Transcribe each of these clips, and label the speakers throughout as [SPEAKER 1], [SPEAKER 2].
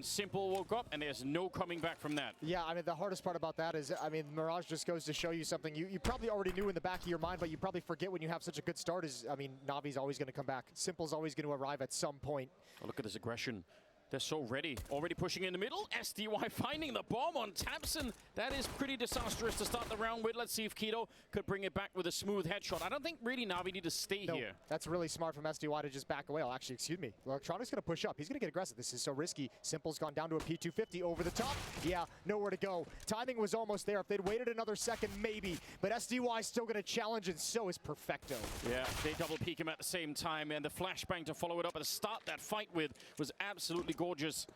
[SPEAKER 1] Simple woke up, and there's no coming back from that.
[SPEAKER 2] Yeah, I mean, the hardest part about that is, I mean, Mirage just goes to show you something you probably already knew in the back of your mind, but you probably forget when you have such a good start is, I mean, Navi's always going to come back. Simple's always going to arrive at some point.
[SPEAKER 1] Oh, look at this aggression. They're so ready. Already pushing in the middle. SDY finding the bomb on Tapson. That is pretty disastrous to start the round with. Let's see if Keto could bring it back with a smooth headshot. I don't think really Navi need to stay here.
[SPEAKER 2] That's really smart from SDY to just back away. Oh, actually, excuse me. Electronic's going to push up. He's going to get aggressive. This is so risky. Simple's gone down to a P250 over the top. Yeah, nowhere to go. Timing was almost there. If they'd waited another second, maybe. But SDY's still going to challenge, and so is Perfecto.
[SPEAKER 1] Yeah, they double peek him at the same time, and the flashbang to follow it up and start that fight with was absolutely gorgeous.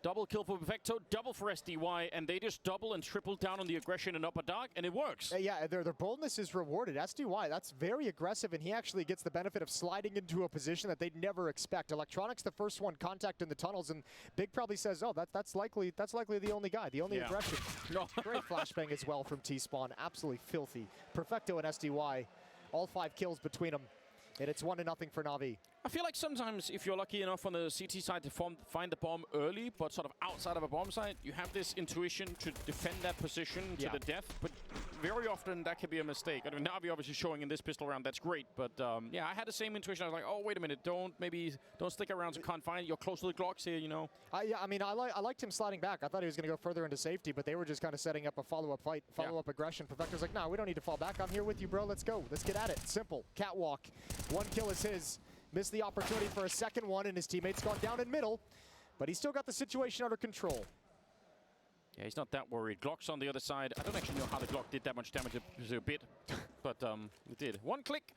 [SPEAKER 1] Double kill for Perfecto, double for SDY, and they just double and triple down on the aggression in upper dark, and it works.
[SPEAKER 2] Yeah, their boldness is rewarded. SDY, that's very aggressive, and he actually gets the benefit of sliding into a position that they'd never expect. Electronics the first one contact in the tunnels, and Big probably says, oh, that's likely the only guy, the only aggression.
[SPEAKER 1] No.
[SPEAKER 2] Great flashbang as well from T-Spawn, absolutely filthy. Perfecto and SDY, all 5 kills between them. And it's 1-0 for Navi.
[SPEAKER 1] I feel like sometimes if you're lucky enough on the CT side to find the bomb early, but sort of outside of a bomb site, you have this intuition to defend that position to the death. But very often that can be a mistake. I mean, Navi obviously showing in this pistol round, that's great. But yeah, I had the same intuition. I was like, oh, wait a minute, don't stick around to confine. You're close to the Glocks here, you know.
[SPEAKER 2] Yeah, I mean, I liked him sliding back. I thought he was going to go further into safety, but they were just kind of setting up a follow-up fight, follow-up aggression. Perfecto's like, nah, we don't need to fall back. I'm here with you, bro. Let's go. Let's get at it. Simple. Catwalk. 1 kill is his. Missed the opportunity for a second one, and his teammates gone down in middle. But he's still got the situation under control.
[SPEAKER 1] Yeah, he's not that worried. Glock's on the other side. I don't actually know how the Glock did that much damage. It was a bit, but it did. 1 click.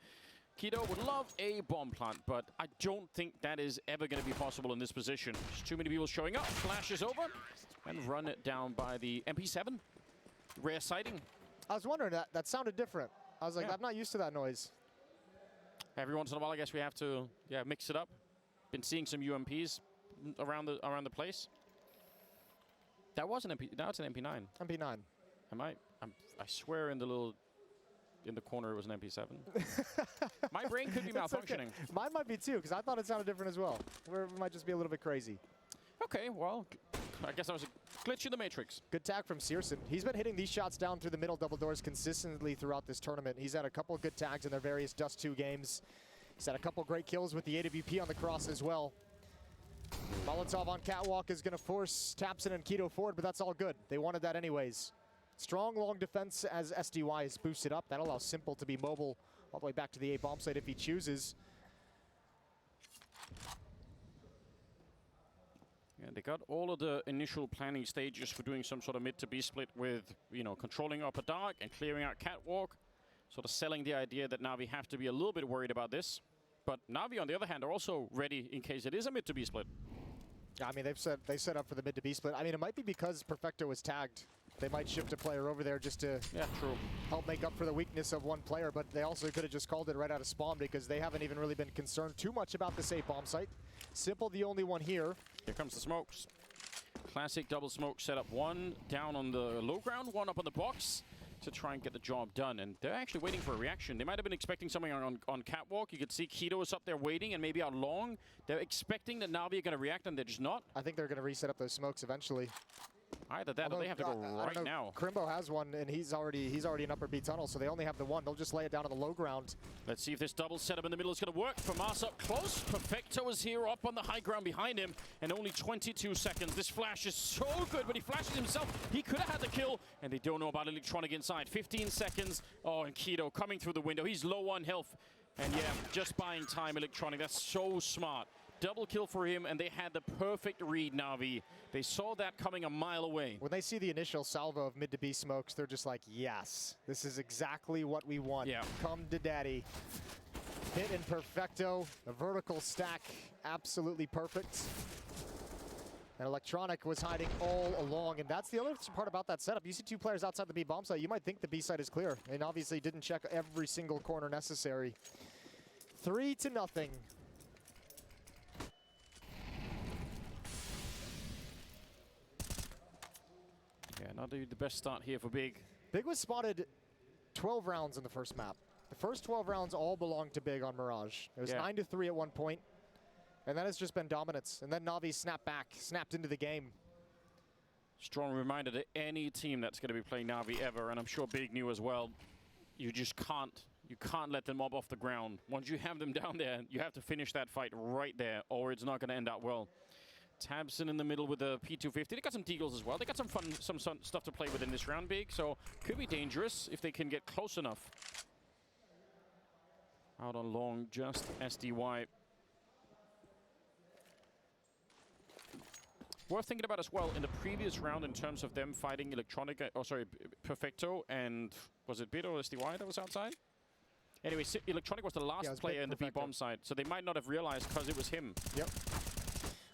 [SPEAKER 1] Keto would love a bomb plant, but I don't think that is ever going to be possible in this position. There's too many people showing up. Flash is over, and run it down by the MP7. Rare sighting.
[SPEAKER 2] I was wondering, that sounded different. I was like, I'm not used to that noise.
[SPEAKER 1] Every once in a while, I guess we have to, mix it up. Been seeing some UMPs around the place. That was an MP. Now it's an MP9.
[SPEAKER 2] MP9.
[SPEAKER 1] I swear in the corner it was an MP7. My brain could be malfunctioning.
[SPEAKER 2] Okay. Mine might be too, because I thought it sounded different as well. It might just be a little bit crazy.
[SPEAKER 1] Okay, well, I guess that was a glitch in the Matrix.
[SPEAKER 2] Good tag from Searson. He's been hitting these shots down through the middle double doors consistently throughout this tournament. He's had a couple of good tags in their various Dust 2 games. He's had a couple great kills with the AWP on the cross as well. Molotov on Catwalk is going to force Tapson and Keto forward, but that's all good. They wanted that anyways. Strong long defense as SDY is boosted up. That allows Simple to be mobile all the way back to the A bomb site if he chooses.
[SPEAKER 1] Yeah, they got all of the initial planning stages for doing some sort of mid to B split with, controlling upper dark and clearing out Catwalk. Sort of selling the idea that Navi have to be a little bit worried about this. But Navi, on the other hand, are also ready in case it is a mid to B split.
[SPEAKER 2] Yeah, I mean, they set up for the mid to B split. I mean, it might be because Perfecto was tagged. They might shift a player over there just to help make up for the weakness of one player, but they also could have just called it right out of spawn because they haven't even really been concerned too much about this A bomb site. Simple the only one here.
[SPEAKER 1] Here comes the smokes. Classic double smoke setup. 1 down on the low ground, 1 up on the box to try and get the job done. And they're actually waiting for a reaction. They might have been expecting something on Catwalk. You could see Keto is up there waiting and maybe out long. They're expecting that Navi are going to react, and they're just not.
[SPEAKER 2] I think they're going to reset up those smokes eventually.
[SPEAKER 1] Either that or they have to go right now.
[SPEAKER 2] Crimbo has one, and he's already in upper B tunnel, so they only have the one. They'll just lay it down on the low ground.
[SPEAKER 1] Let's see if this double setup in the middle is going to work. Famas up close. Perfecto is here up on the high ground behind him, and only 22 seconds. This flash is so good, but he flashes himself. He could have had the kill, and they don't know about Electronic inside. 15 seconds. Oh, and Keto coming through the window. He's low on health. And yeah, just buying time, Electronic. That's so smart. Double kill for him, and they had the perfect read, Navi. They saw that coming a mile away.
[SPEAKER 2] When they see the initial salvo of mid to B smokes, they're just like, yes, this is exactly what we want.
[SPEAKER 1] Yeah.
[SPEAKER 2] Come to daddy. Hit in Perfecto, a vertical stack, absolutely perfect. And Electronic was hiding all along, and that's the other part about that setup. You see 2 players outside the B bomb site, you might think the B site is clear, and obviously didn't check every single corner necessary. 3-0.
[SPEAKER 1] Yeah, not the best start here for Big.
[SPEAKER 2] Big was spotted 12 rounds in the first map. The first 12 rounds all belonged to Big on Mirage. It was 9-3 at one point. And that has just been dominance. And then Navi snapped into the game.
[SPEAKER 1] Strong reminder to any team that's going to be playing Navi ever, and I'm sure Big knew as well, you just can't let them mob off the ground. Once you have them down there, you have to finish that fight right there, or it's not going to end up well. Tabson in the middle with the P250. They got some deagles as well. They got some fun, some stuff to play with in this round, Big, so could be dangerous if they can get close enough. Out on long, just SDY. Worth thinking about as well in the previous round in terms of them fighting Perfecto and was it Bit or SDY that was outside? Anyway, Electronic was the last player in the B-bomb side, so they might not have realized because it was him.
[SPEAKER 2] Yep.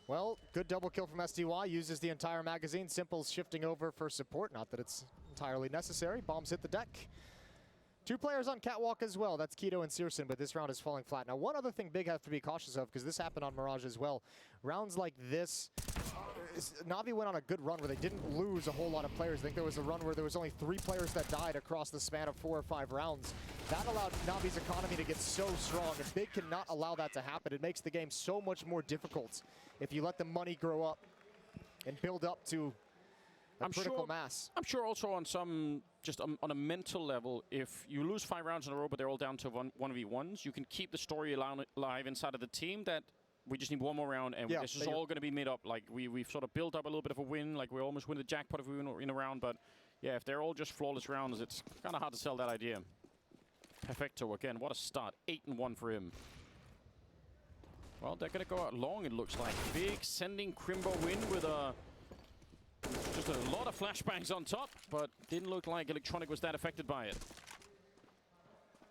[SPEAKER 2] Well, good double kill from SDY, uses the entire magazine. Simple's shifting over for support, not that it's entirely necessary. Bombs hit the deck. 2 players on Catwalk as well, that's Keto and Searson, but this round is falling flat. Now, one other thing Big has to be cautious of, because this happened on Mirage as well. Rounds like this, Navi went on a good run where they didn't lose a whole lot of players. I think there was a run where there was only 3 players that died across the span of 4 or 5 rounds. That allowed Navi's economy to get so strong, and Big cannot allow that to happen. It makes the game so much more difficult if you let the money grow up and build up to a critical mass. I'm
[SPEAKER 1] sure also on some, just on a mental level, if you lose 5 rounds in a row but they're all down to 1v1s, you can keep the story alive inside of the team that we just need one more round and this is all going to be made up. Like we've sort of built up a little bit of a win, like we almost win the jackpot if we win in a round, but yeah, if they're all just flawless rounds, it's kind of hard to sell that idea. Perfecto again, what a start. 8-1 for him. Well, they're going to go out long, it looks like. Big sending Crimbo in with just a lot of flashbangs on top, but didn't look like Electronic was that affected by it.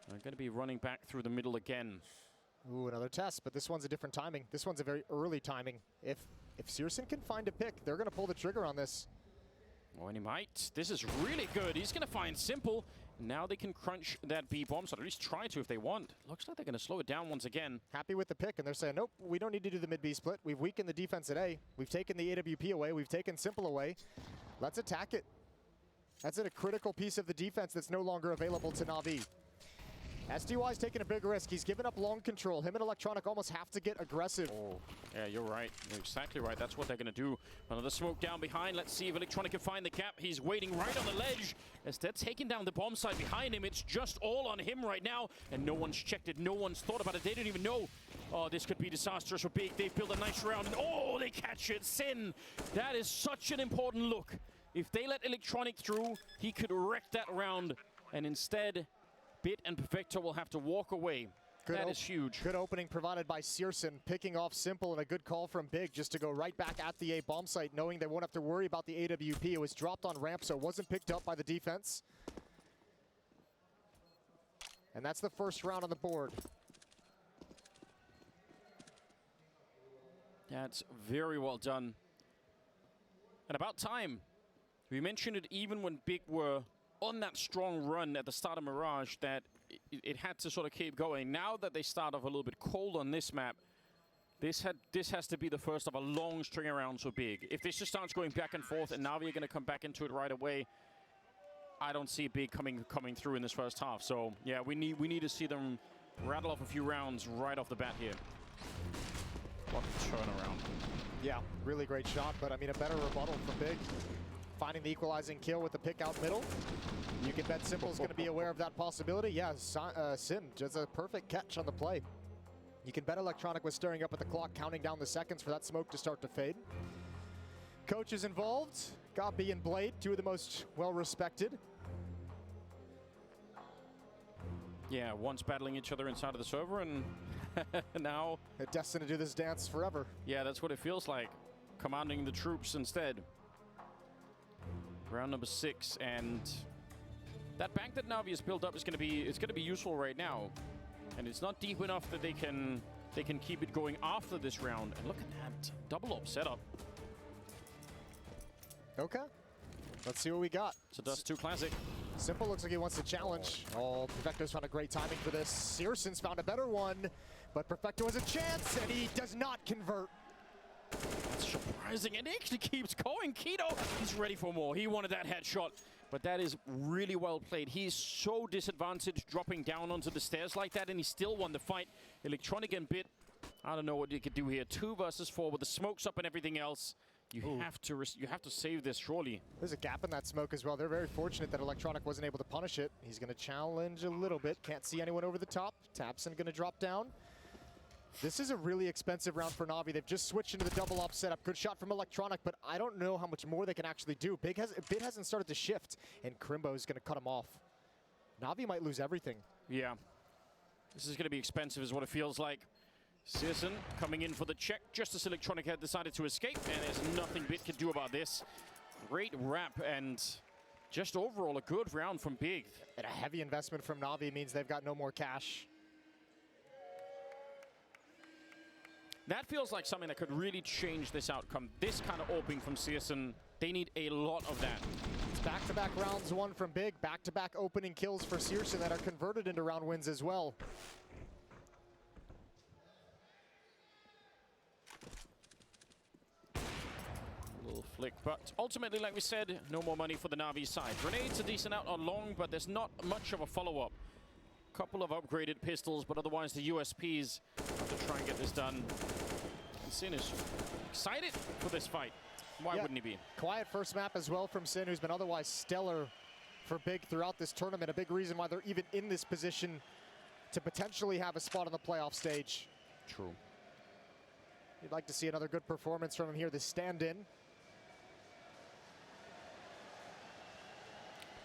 [SPEAKER 1] They're going to be running back through the middle again.
[SPEAKER 2] Ooh, another test, but this one's a different timing. This one's a very early timing. If Searson can find a pick, they're going to pull the trigger on this.
[SPEAKER 1] Oh, and he might. This is really good. He's going to find Simple. Now they can crunch that B-bomb, so at least try to if they want. Looks like they're going to slow it down once again.
[SPEAKER 2] Happy with the pick, and they're saying, nope, we don't need to do the mid-B split. We've weakened the defense at A. We've taken the AWP away. We've taken Simple away. Let's attack it. That's a critical piece of the defense that's no longer available to Navi. SDY's taking a big risk. He's given up long control. Him and Electronic almost have to get aggressive.
[SPEAKER 1] Oh, yeah, you're right. You're exactly right. That's what they're going to do. Another smoke down behind. Let's see if Electronic can find the gap. He's waiting right on the ledge. As they're taking down the bomb side behind him, it's just all on him right now. And no one's checked it. No one's thought about it. They didn't even know. Oh, this could be disastrous for Big. They've built a nice round. And oh, they catch it. Sin. That is such an important look. If they let Electronic through, he could wreck that round. And instead, Bit and Perfecto will have to walk away. That is huge.
[SPEAKER 2] Good opening provided by Searson, picking off Simple, and a good call from Big just to go right back at the A bomb site, knowing they won't have to worry about the AWP. It was dropped on ramp, so it wasn't picked up by the defense. And that's the first round on the board.
[SPEAKER 1] That's very well done. And about time. We mentioned it even when Big were on that strong run at the start of Mirage, that it had to sort of keep going. Now that they start off a little bit cold on this map, this has to be the first of a long string of rounds for Big. If this just starts going back and forth and Navi are going to come back into it right away, I don't see Big coming through in this first half. So yeah, we need to see them rattle off a few rounds right off the bat here. What a turnaround.
[SPEAKER 2] Yeah, really great shot, but I mean a better rebuttal from Big. Finding the equalizing kill with the pick out middle. You can bet Simple's going to be aware of that possibility. Yeah, Sim just a perfect catch on the play. You can bet Electronic was stirring up at the clock, counting down the seconds for that smoke to start to fade. Coach is involved. Gopi and Blade, 2 of the most well-respected.
[SPEAKER 1] Yeah, once battling each other inside of the server, and now
[SPEAKER 2] they're destined to do this dance forever.
[SPEAKER 1] Yeah, that's what it feels like. Commanding the troops instead. Round number 6, and that bank that Navi has built up is going to be useful right now, and it's not deep enough that they can keep it going after this round. And look at that double up setup.
[SPEAKER 2] Okay, let's see what we got.
[SPEAKER 1] It's a Dust 2 classic.
[SPEAKER 2] Simple looks like he wants to challenge. Oh, Perfecto's found a great timing for this. Searson's found a better one, but Perfecto has a chance, and he does not convert.
[SPEAKER 1] That's surprising, and he actually keeps going. Keto, he's ready for more. He wanted that headshot, but that is really well played. He's so disadvantaged dropping down onto the stairs like that, and he still won the fight. Electronic and Bit I don't know what you could do here. 2 versus 4 with the smokes up and everything else. You have to save this, surely.
[SPEAKER 2] There's a gap in that smoke as well. They're very fortunate that Electronic wasn't able to punish it. He's going to challenge a little bit. Can't see anyone over the top. tabseN going to drop down. This is a really expensive round for Navi. They've just switched into the double op setup. Good shot from Electronic, but I don't know how much more they can actually do. Bit hasn't started to shift, and Crimbo is going to cut him off. Navi might lose everything.
[SPEAKER 1] Yeah. This is going to be expensive is what it feels like. citizen coming in for the check just as Electronic had decided to escape, and there's nothing Bit can do about this. Great wrap and just overall a good round from Big.
[SPEAKER 2] And a heavy investment from Navi means they've got no more cash.
[SPEAKER 1] That feels like something that could really change this outcome. This kind of opening from citizen, they need a lot of that.
[SPEAKER 2] It's back-to-back rounds won from Big, back-to-back opening kills for citizen that are converted into round wins as well.
[SPEAKER 1] Little flick, but ultimately, like we said, no more money for the Navi side. Grenades are decent out on long, but there's not much of a follow-up. Couple of upgraded pistols, but otherwise the USPs have to try and get this done. And Sin is excited for this fight. Why wouldn't he be?
[SPEAKER 2] Quiet first map as well from Sin, who's been otherwise stellar for Big throughout this tournament. A big reason why they're even in this position to potentially have a spot on the playoff stage.
[SPEAKER 1] True.
[SPEAKER 2] You'd like to see another good performance from him here, the stand-in.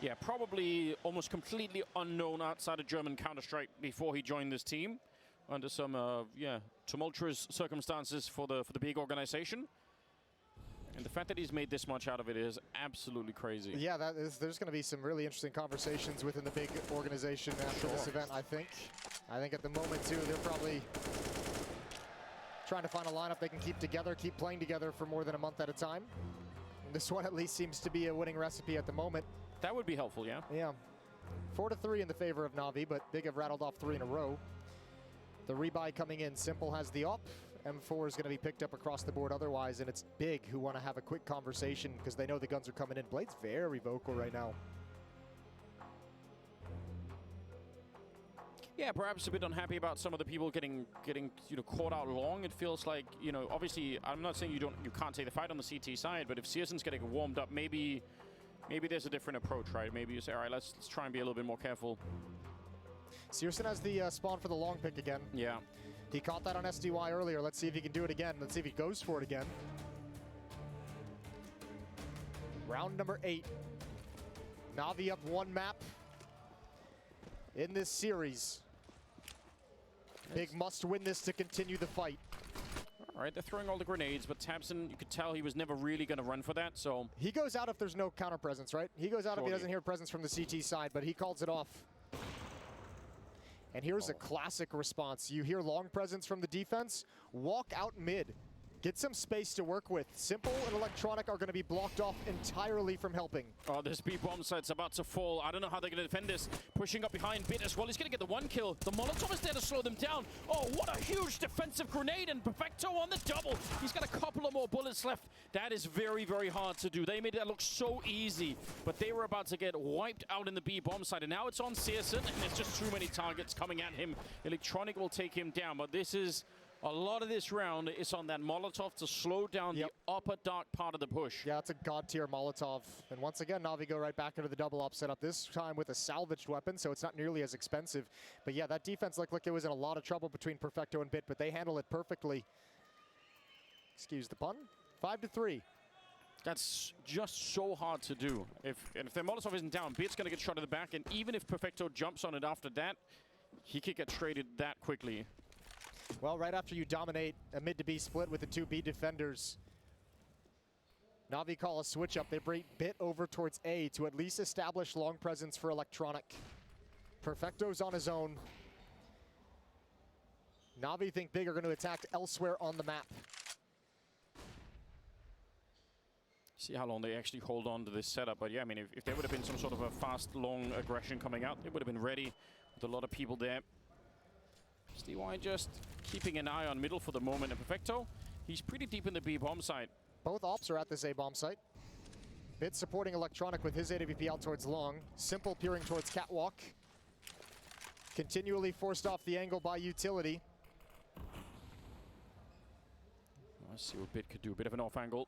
[SPEAKER 1] Yeah, probably almost completely unknown outside of German Counter-Strike before he joined this team, under some tumultuous circumstances for the big organization. And the fact that he's made this much out of it is absolutely crazy.
[SPEAKER 2] Yeah, there's going to be some really interesting conversations within the big organization after this event, I think. I think at the moment, too, they're probably trying to find a lineup they can keep together, keep playing together for more than a month at a time. And this one at least seems to be a winning recipe at the moment.
[SPEAKER 1] That would be helpful, yeah.
[SPEAKER 2] Yeah. 4-3 in the favor of Navi, but Big have rattled off 3 in a row. The rebuy coming in. Simple has the op. M4 is going to be picked up across the board otherwise, and it's Big who want to have a quick conversation because they know the guns are coming in. Blade's very vocal right now.
[SPEAKER 1] Yeah, perhaps a bit unhappy about some of the people getting caught out long. It feels like, obviously, I'm not saying you can't take the fight on the CT side, but if citizen's getting warmed up, maybe there's a different approach, right? Maybe you say, all right, let's try and be a little bit more careful.
[SPEAKER 2] citizen has the spawn for the long pick again.
[SPEAKER 1] Yeah.
[SPEAKER 2] He caught that on SDY earlier. Let's see if he can do it again. Let's see if he goes for it again. Round number 8. Navi up 1 map in this series. Big must win this to continue the fight.
[SPEAKER 1] All right, they're throwing all the grenades, but tabseN, you could tell he was never really going to run for that, so...
[SPEAKER 2] He goes out if there's no counter presence, right? He goes out if he doesn't hear presence from the CT side, but he calls it off. And here's a classic response. You hear long presence from the defense, walk out mid. Get some space to work with. Simple and Electronic are going to be blocked off entirely from helping.
[SPEAKER 1] Oh, this B-bomb site's about to fall. I don't know how they're going to defend this. Pushing up behind Bit as well. He's going to get the 1 kill. The Molotov is there to slow them down. Oh, what a huge defensive grenade, and Perfecto on the double. He's got a couple of more bullets left. That is very, very hard to do. They made that look so easy, but they were about to get wiped out in the B-bomb site, and now it's on citizen, and there's just too many targets coming at him. Electronic will take him down, but this is... A lot of this round is on that Molotov to slow down the upper dark part of the push.
[SPEAKER 2] Yeah, it's a god-tier Molotov. And once again, Navi go right back into the double op setup, this time with a salvaged weapon, so it's not nearly as expensive. But yeah, that defense looked like it was in a lot of trouble between Perfecto and Bit, but they handle it perfectly. Excuse the pun. 5-3.
[SPEAKER 1] That's just so hard to do. If their Molotov isn't down, Bit's going to get shot in the back, and even if Perfecto jumps on it after that, he could get traded that quickly.
[SPEAKER 2] Well, right after you dominate a mid to B split with the 2 B defenders, Navi call a switch up. They bring Bit over towards A to at least establish long presence for Electronic. Perfecto's on his own. Navi think Big are going to attack elsewhere on the map.
[SPEAKER 1] See how long they actually hold on to this setup. But yeah, I mean, if there would have been some sort of a fast, long aggression coming out, they would have been ready with a lot of people there. SDY just keeping an eye on middle for the moment. And Perfecto, he's pretty deep in the B-bomb site.
[SPEAKER 2] Both ops are at this A-bomb site. Bit supporting Electronic with his AWP out towards long. Simple peering towards catwalk. Continually forced off the angle by utility.
[SPEAKER 1] See what Bit could do. A bit of an off angle.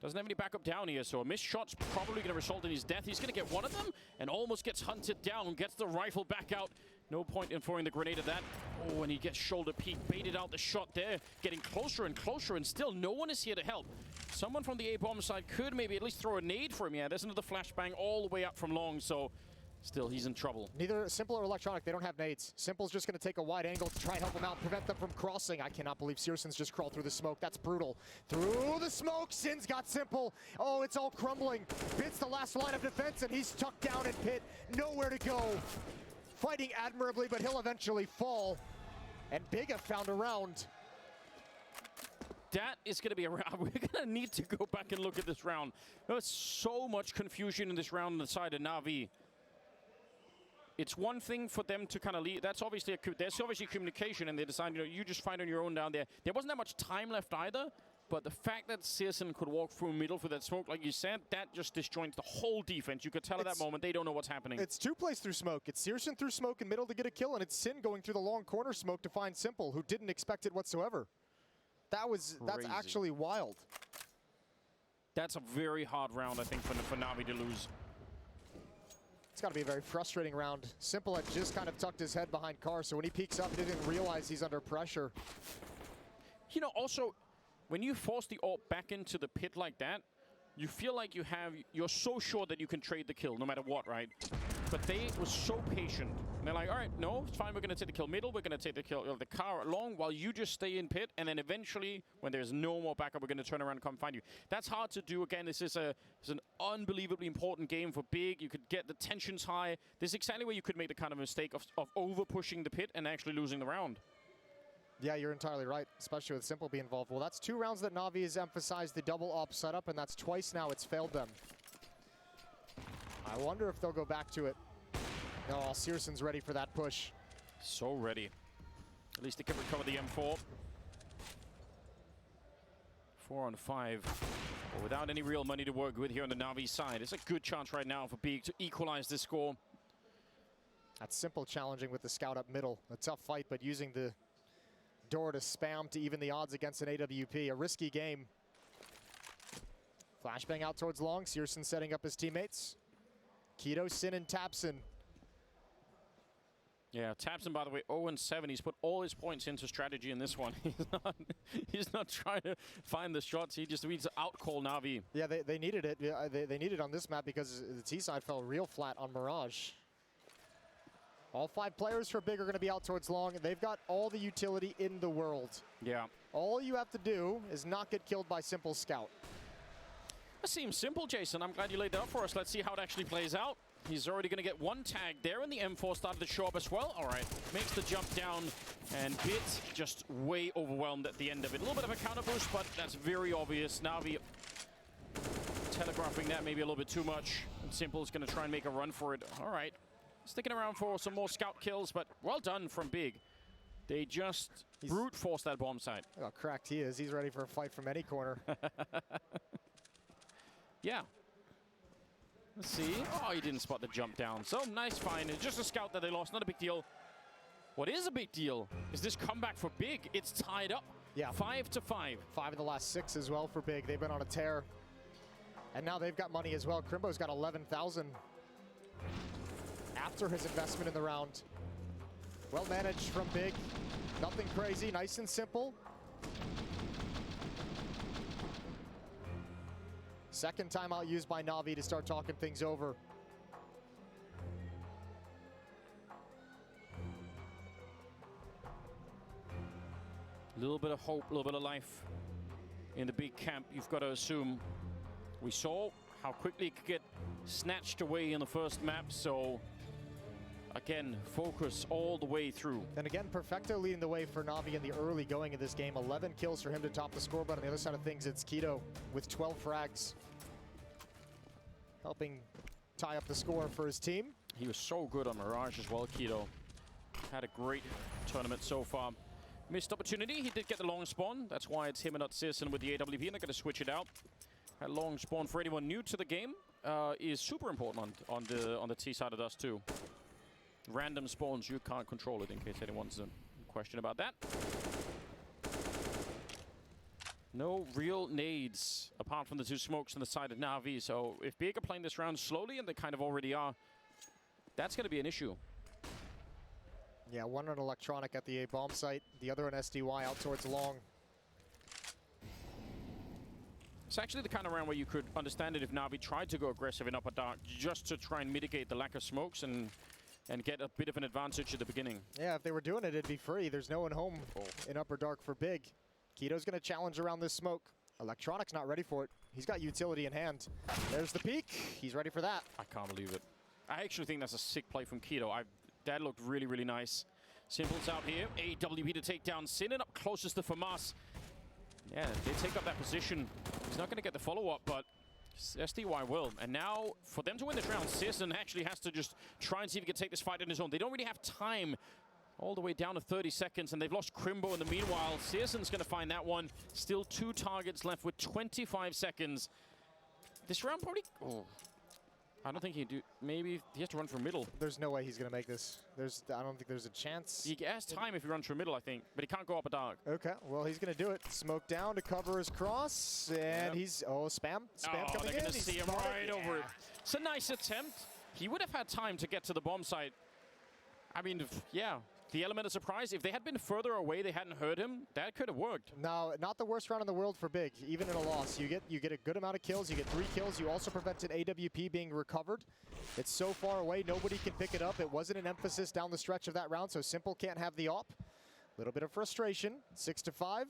[SPEAKER 1] Doesn't have any backup down here, so a missed shot's probably going to result in his death. He's going to get one of them and almost gets hunted down. Gets the rifle back out. No point in throwing the grenade at that. Oh, and he gets shoulder peek. Baited out the shot there. Getting closer and closer, and still no one is here to help. Someone from the A-bomb side could maybe at least throw a nade for him. Yeah, there's another flashbang all the way up from long, so still he's in trouble.
[SPEAKER 2] Neither Simple or Electronic, they don't have nades. Simple's just going to take a wide angle to try and help him out, prevent them from crossing. I cannot believe Searson's just crawled through the smoke. That's brutal. Through the smoke, Sin's got Simple. Oh, it's all crumbling. Bit's the last line of defense, and he's tucked down in pit. Nowhere to go. Fighting admirably, but he'll eventually fall. And Big have found a round.
[SPEAKER 1] That is going to be a round. We're going to need to go back and look at this round. There's so much confusion in this round on the side of Navi. It's one thing for them to kind of lead. There's obviously communication, and they decide, you know, you just fight on your own down there. There wasn't that much time left either, but the fact that Searson could walk through middle for that smoke, like you said, that just disjoints the whole defense. You could tell at that moment they don't know what's happening.
[SPEAKER 2] It's two plays through smoke. It's Searson through smoke in middle to get a kill, and it's Sin going through the long corner smoke to find Simple, who didn't expect it whatsoever. That's actually wild.
[SPEAKER 1] That's a very hard round, I think, for Navi to lose.
[SPEAKER 2] It's got to be a very frustrating round. Simple had just kind of tucked his head behind Carr, so when he peeks up, he didn't realize he's under pressure.
[SPEAKER 1] You know, also, when you force the AWP back into the pit like that, you feel like you're so sure that you can trade the kill no matter what, right? But they were so patient. And they're like, all right, no, it's fine. We're going to take the kill middle. We're going to take the kill the car long while you just stay in pit. And then eventually, when there's no more backup, we're going to turn around and come find you. That's hard to do. Again, this is an unbelievably important game for Big. You could get the tensions high. This is exactly where you could make the kind of mistake of over-pushing the pit and actually losing the round.
[SPEAKER 2] Yeah, you're entirely right, especially with Simple being involved. Well, that's 2 rounds that Navi has emphasized the double op setup, and that's twice now it's failed them. I wonder if they'll go back to it. No, Searson's ready for that push.
[SPEAKER 1] So ready. At least they can recover the M4. 4 on 5. But without any real money to work with here on the Navi side, it's a good chance right now for Big to equalize this score.
[SPEAKER 2] That's Simple challenging with the scout up middle. A tough fight, but using the door to spam to even the odds against an AWP. A risky game. Flashbang out towards long. Searson setting up his teammates. Keto, Sin, and Tapson. Yeah,
[SPEAKER 1] Tapson, by the way, 0-7. He's put all his points into strategy in this one. He's not trying to find the shots. He just needs to outcall Navi.
[SPEAKER 2] Yeah, they needed it. Yeah, they needed it on this map because the T side fell real flat on Mirage. All 5 players for Big are going to be out towards long. They've got all the utility in the world.
[SPEAKER 1] Yeah.
[SPEAKER 2] All you have to do is not get killed by Simple Scout.
[SPEAKER 1] That seems simple, Jason. I'm glad you laid that up for us. Let's see how it actually plays out. He's already going to get 1 tag there, and the M4 started to show up as well. All right, makes the jump down, and Bit just way overwhelmed at the end of it. A little bit of a counter boost, but that's very obvious. Navi telegraphing that maybe a little bit too much. And Simple's going to try and make a run for it. All right, sticking around for some more scout kills, but well done from Big. They just brute force that bomb site.
[SPEAKER 2] Look how cracked he is. He's ready for a fight from any corner.
[SPEAKER 1] Yeah. Let's see. Oh, he didn't spot the jump down. So nice find. It's just a scout that they lost. Not a big deal. What is a big deal is this comeback for Big. It's tied up.
[SPEAKER 2] Yeah.
[SPEAKER 1] 5-5.
[SPEAKER 2] 5 of the last 6 as well for Big. They've been on a tear. And now they've got money as well. Crimbo's got 11,000 after his investment in the round. Well managed from Big. Nothing crazy. Nice and simple. Second timeout used by Navi to start talking things over.
[SPEAKER 1] A little bit of hope, a little bit of life in the Big camp, you've got to assume. We saw how quickly it could get snatched away in the first map, so again, focus all the way through.
[SPEAKER 2] And again, Perfecto leading the way for Navi in the early going of this game. 11 kills for him to top the scoreboard. On the other side of things, it's Keto with 12 frags, helping tie up the score for his team.
[SPEAKER 1] He was so good on Mirage as well, Keto. Had a great tournament so far. Missed opportunity. He did get the long spawn. That's why it's him and not Searson with the AWP, and they're going to switch it out. That long spawn for anyone new to the game is super important on the T side of Dust too. Random spawns, you can't control it, in case anyone's in question about that. No real nades, apart from the 2 smokes on the side of Navi. So if Big are playing this round slowly, and they kind of already are, that's going to be an issue.
[SPEAKER 2] Yeah, one on Electronic at the A bomb site, the other on SDY out towards long.
[SPEAKER 1] It's actually the kind of round where you could understand it if Navi tried to go aggressive in upper dark just to try and mitigate the lack of smokes and get a bit of an advantage at the beginning.
[SPEAKER 2] Yeah, if they were doing it, it'd be free. There's no one home in upper dark for Big. Keto's going to challenge around this smoke. Electronic's not ready for it. He's got utility in hand. There's the peek. He's ready for that.
[SPEAKER 1] I can't believe it. I actually think that's a sick play from Keto. That looked really, really nice. Simple's out here. AWP to take down Sin, and up closest to Famas. Yeah, they take up that position. He's not going to get the follow-up, but SDY will. And now, for them to win this round, Searson actually has to just try and see if he can take this fight on his own. They don't really have time. All the way down to 30 seconds, and they've lost Crimbo in the meanwhile. Searson's going to find that one. Still 2 targets left with 25 seconds. This round probably... Oh, I don't think he do. Maybe he has to run for middle.
[SPEAKER 2] There's no way he's going to make this. I don't think there's a chance.
[SPEAKER 1] He has time if he runs for middle, I think, but he can't go up a dark.
[SPEAKER 2] Okay, well, he's going to do it. Smoke down to cover his cross, and he's... Oh, spam coming in.
[SPEAKER 1] They're going to see him right over it. It's a nice attempt. He would have had time to get to the bomb site. I mean, yeah. The element of surprise, if they had been further away, they hadn't heard him, that could have worked.
[SPEAKER 2] No, not the worst round in the world for Big, even in a loss. You get a good amount of kills, you get 3 kills, you also prevented AWP being recovered. It's so far away, nobody can pick it up. It wasn't an emphasis down the stretch of that round, so Simple can't have the op. Little bit of frustration, 6-5.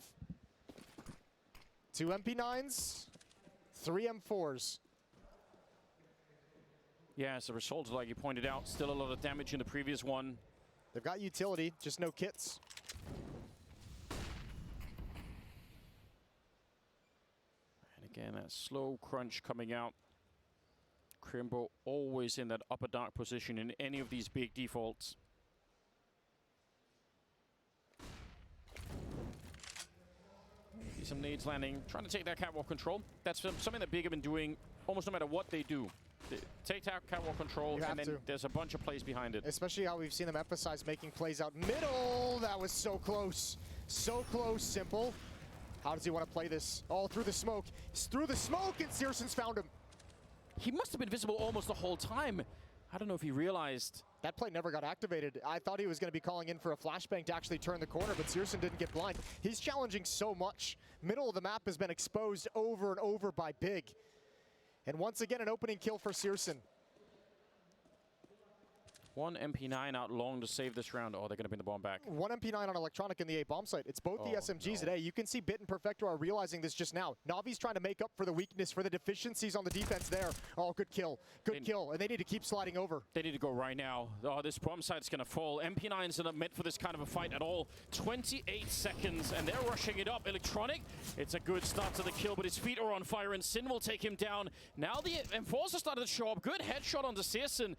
[SPEAKER 2] 2 MP9s, 3 M4s.
[SPEAKER 1] Yeah, as a result, like you pointed out, still a lot of damage in the previous one.
[SPEAKER 2] They've got utility, just no kits.
[SPEAKER 1] And again, that slow crunch coming out. Crimbo always in that upper dark position in any of these big defaults. Some nades landing, trying to take that catwalk control. That's something that Big have been doing almost no matter what they do. Take catwalk control, and then there's a bunch of plays behind it.
[SPEAKER 2] Especially how we've seen them emphasize making plays out middle. That was so close. So close, Simple. How does he want to play this? All through the smoke. It's through the smoke, and Searson's found him.
[SPEAKER 1] He must have been visible almost the whole time. I don't know if he realized.
[SPEAKER 2] That play never got activated. I thought he was going to be calling in for a flashbang to actually turn the corner, but Searson didn't get blind. He's challenging so much. Middle of the map has been exposed over and over by Big. And once again, an opening kill for Searson.
[SPEAKER 1] 1 MP9 out long to save this round. Oh, they're going to bring the bomb back.
[SPEAKER 2] 1 MP9 on Electronic in the A bomb site. It's both the SMGs today. You can see Bit and Perfecto are realizing this just now. Navi's trying to make up for the weakness, for the deficiencies on the defense there. Oh, good kill. Good kill. And they need to keep sliding over.
[SPEAKER 1] They need to go right now. Oh, this bomb site's going to fall. MP9's not meant for this kind of a fight at all. 28 seconds, and they're rushing it up. Electronic, it's a good start to the kill, but his feet are on fire, and Sin will take him down. Now the M4s are starting to show up. Good headshot onto Searson.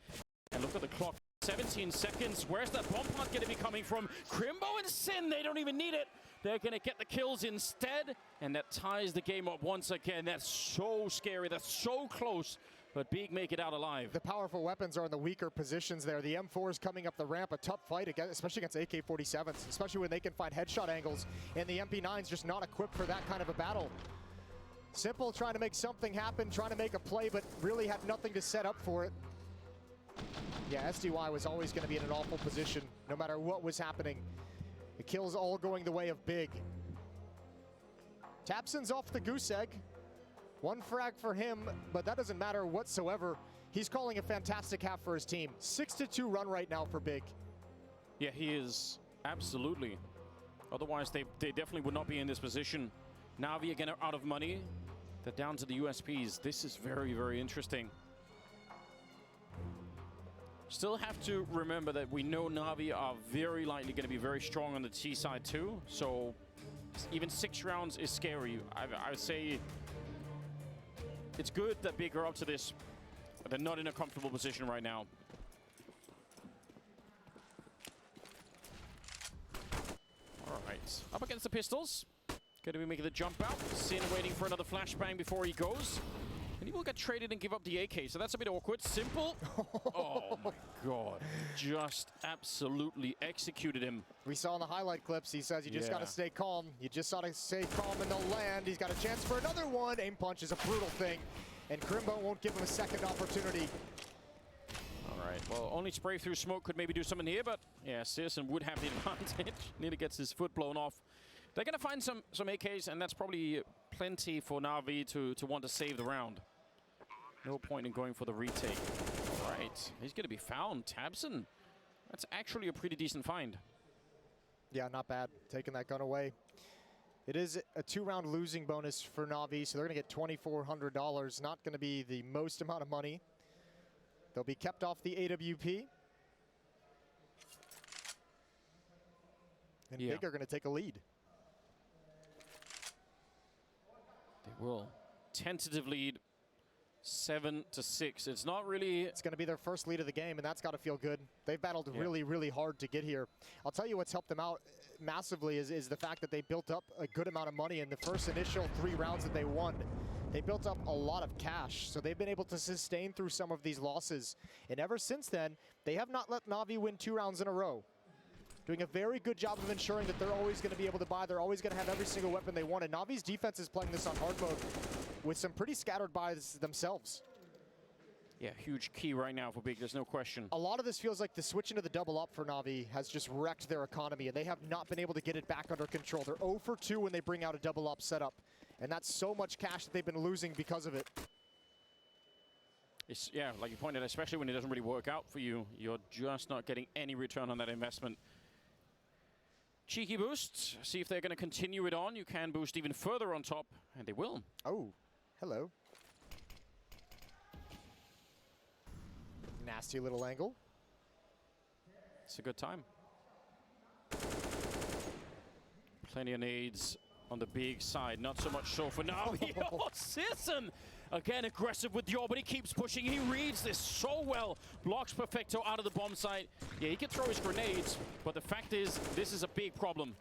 [SPEAKER 1] And look at the clock. 17 seconds. Where's that bomb plant going to be coming from? Crimbo and Sin, they don't even need it. They're going to get the kills instead, and that ties the game up once again. That's so scary. That's so close, but Big make it out alive.
[SPEAKER 2] The powerful weapons are in the weaker positions there. The M4s coming up the ramp, a tough fight, again, especially against AK-47s, especially when they can find headshot angles, and the MP9's just not equipped for that kind of a battle. Simple trying to make something happen, trying to make a play, but really had nothing to set up for it. Yeah, SDY was always going to be in an awful position, no matter what was happening. The kills all going the way of Big. Tapson's off the goose egg. 1 frag for him, but that doesn't matter whatsoever. He's calling a fantastic half for his team. 6-2 run right now for Big.
[SPEAKER 1] Yeah, he is. Absolutely. Otherwise, they definitely would not be in this position. Navi again out of money. They're down to the USPs. This is very, very interesting. Still have to remember that we know Navi are very likely going to be very strong on the T side too. So even 6 rounds is scary. I would say it's good that Big are up to this, but they're not in a comfortable position right now. All right, up against the pistols. Going to be making the jump out. Sin waiting for another flashbang before he goes. And he will get traded and give up the AK, so that's a bit awkward. Simple. Oh my god. Just absolutely executed him.
[SPEAKER 2] We saw in the highlight clips, he says you just got to
[SPEAKER 1] Yeah.
[SPEAKER 2] stay calm. You just got to stay calm and they'll land. He's got a chance for another one. Aim punch is a brutal thing. And Crimbo won't give him a second opportunity.
[SPEAKER 1] All right, well, only spray through smoke could maybe do something here, but yeah, Searson would have the advantage. Nearly gets his foot blown off. They're going to find some AKs, and that's probably plenty for Navi to want to save the round. No point in going for the retake. All right, he's going to be found. Tabson, that's actually a pretty decent find.
[SPEAKER 2] Yeah, not bad. Taking that gun away. It is a 2-round losing bonus for Navi, so they're going to get $2,400. Not going to be the most amount of money. They'll be kept off the AWP. And Big are going to take a lead.
[SPEAKER 1] They will. Tentative lead, 7-6. It's not really...
[SPEAKER 2] It's going to be their first lead of the game, and that's got to feel good. They've battled really, really hard to get here. I'll tell you what's helped them out massively is the fact that they built up a good amount of money in the first initial 3 rounds that they won. They built up a lot of cash, so they've been able to sustain through some of these losses. And ever since then, they have not let Navi win 2 rounds in a row. Doing a very good job of ensuring that they're always going to be able to buy. They're always going to have every single weapon they want. And Navi's defense is playing this on hard mode with some pretty scattered buys themselves.
[SPEAKER 1] Yeah, huge key right now for Big, there's no question.
[SPEAKER 2] A lot of this feels like the switch into the double up for Navi has just wrecked their economy, and they have not been able to get it back under control. They're 0 for 2 when they bring out a double up setup, and that's so much cash that they've been losing because of it.
[SPEAKER 1] It's, yeah, like you pointed, especially when it doesn't really work out for you, you're just not getting any return on that investment. Cheeky boost, see if they're going to continue it on. You can boost even further on top, and they will.
[SPEAKER 2] Oh, hello. Nasty little angle.
[SPEAKER 1] It's a good time. Plenty of nades on the Big side, not so much so for Navi. Oh, Searson! Again, aggressive with Yor, but he keeps pushing. He reads this so well. Blocks Perfecto out of the bomb site. Yeah, he can throw his grenades, but the fact is, this is a big problem.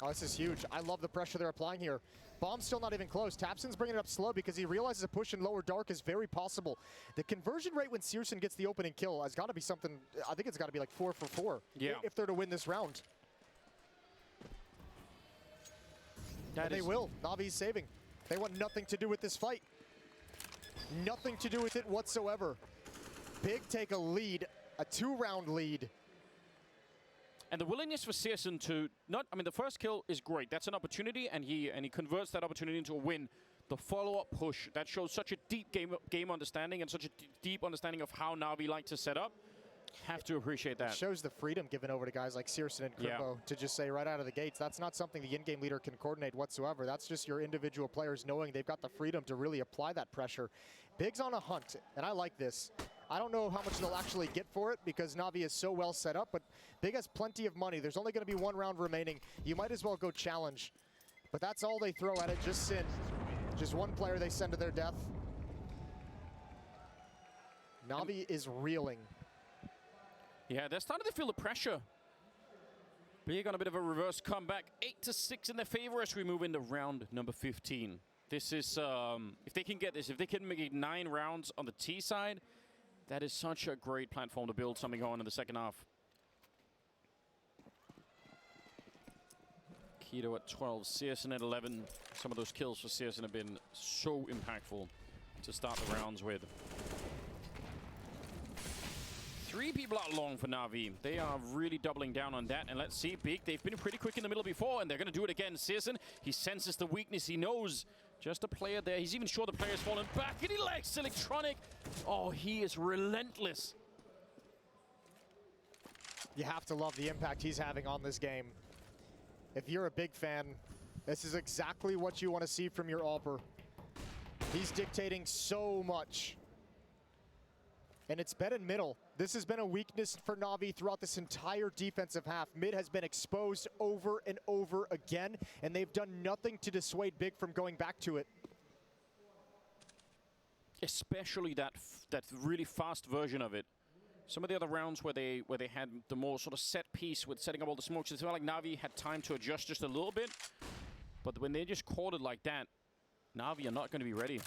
[SPEAKER 2] Oh, this is huge. I love the pressure they're applying here. Bomb's still not even close. Tapson's bringing it up slow because he realizes a push in lower dark is very possible. The conversion rate when Searson gets the opening kill has got to be something, I think it's got to be like 4 for 4 if they're to win this round. And they will. Navi's saving. They want nothing to do with this fight. Nothing to do with it whatsoever. Big take a lead, a 2-round lead.
[SPEAKER 1] And the willingness for Searson to not, I mean, the first kill is great. That's an opportunity, and he converts that opportunity into a win. The follow-up push, that shows such a deep game understanding and such a deep understanding of how Navi like to set up. Have to appreciate that.
[SPEAKER 2] It shows the freedom given over to guys like Searson and Crimbo to just say right out of the gates, that's not something the in-game leader can coordinate whatsoever. That's just your individual players knowing they've got the freedom to really apply that pressure. Big's on a hunt, and I like this. I don't know how much they'll actually get for it because Navi is so well set up, but Big has plenty of money. There's only going to be 1 round remaining. You might as well go challenge. But that's all they throw at it, just Sin. Just 1 player they send to their death. Navi is reeling.
[SPEAKER 1] Yeah, they're starting to feel the pressure. Big on a bit of a reverse comeback. 8-6 in their favor as we move into round number 15. This is, if they can get this, if they can make it 9 rounds on the T side, that is such a great platform to build something on in the second half. Keto at 12, Searson at 11. Some of those kills for Searson have been so impactful to start the rounds with. 3 people out long for Navi. They are really doubling down on that. And let's see, Big, they've been pretty quick in the middle before, and they're going to do it again. Searson, he senses the weakness. He knows just a player there. He's even sure the player's fallen back, and he likes Electronic. Oh, he is relentless.
[SPEAKER 2] You have to love the impact he's having on this game. If you're a Big fan, this is exactly what you want to see from your AWPer. He's dictating so much. And it's been in middle. This has been a weakness for Navi throughout this entire defensive half. Mid has been exposed over and over again, and they've done nothing to dissuade Big from going back to it.
[SPEAKER 1] Especially that really fast version of it. Some of the other rounds where they had the more sort of set piece with setting up all the smokes, it felt like Navi had time to adjust just a little bit. But when they just caught it like that, Navi are not going to be ready.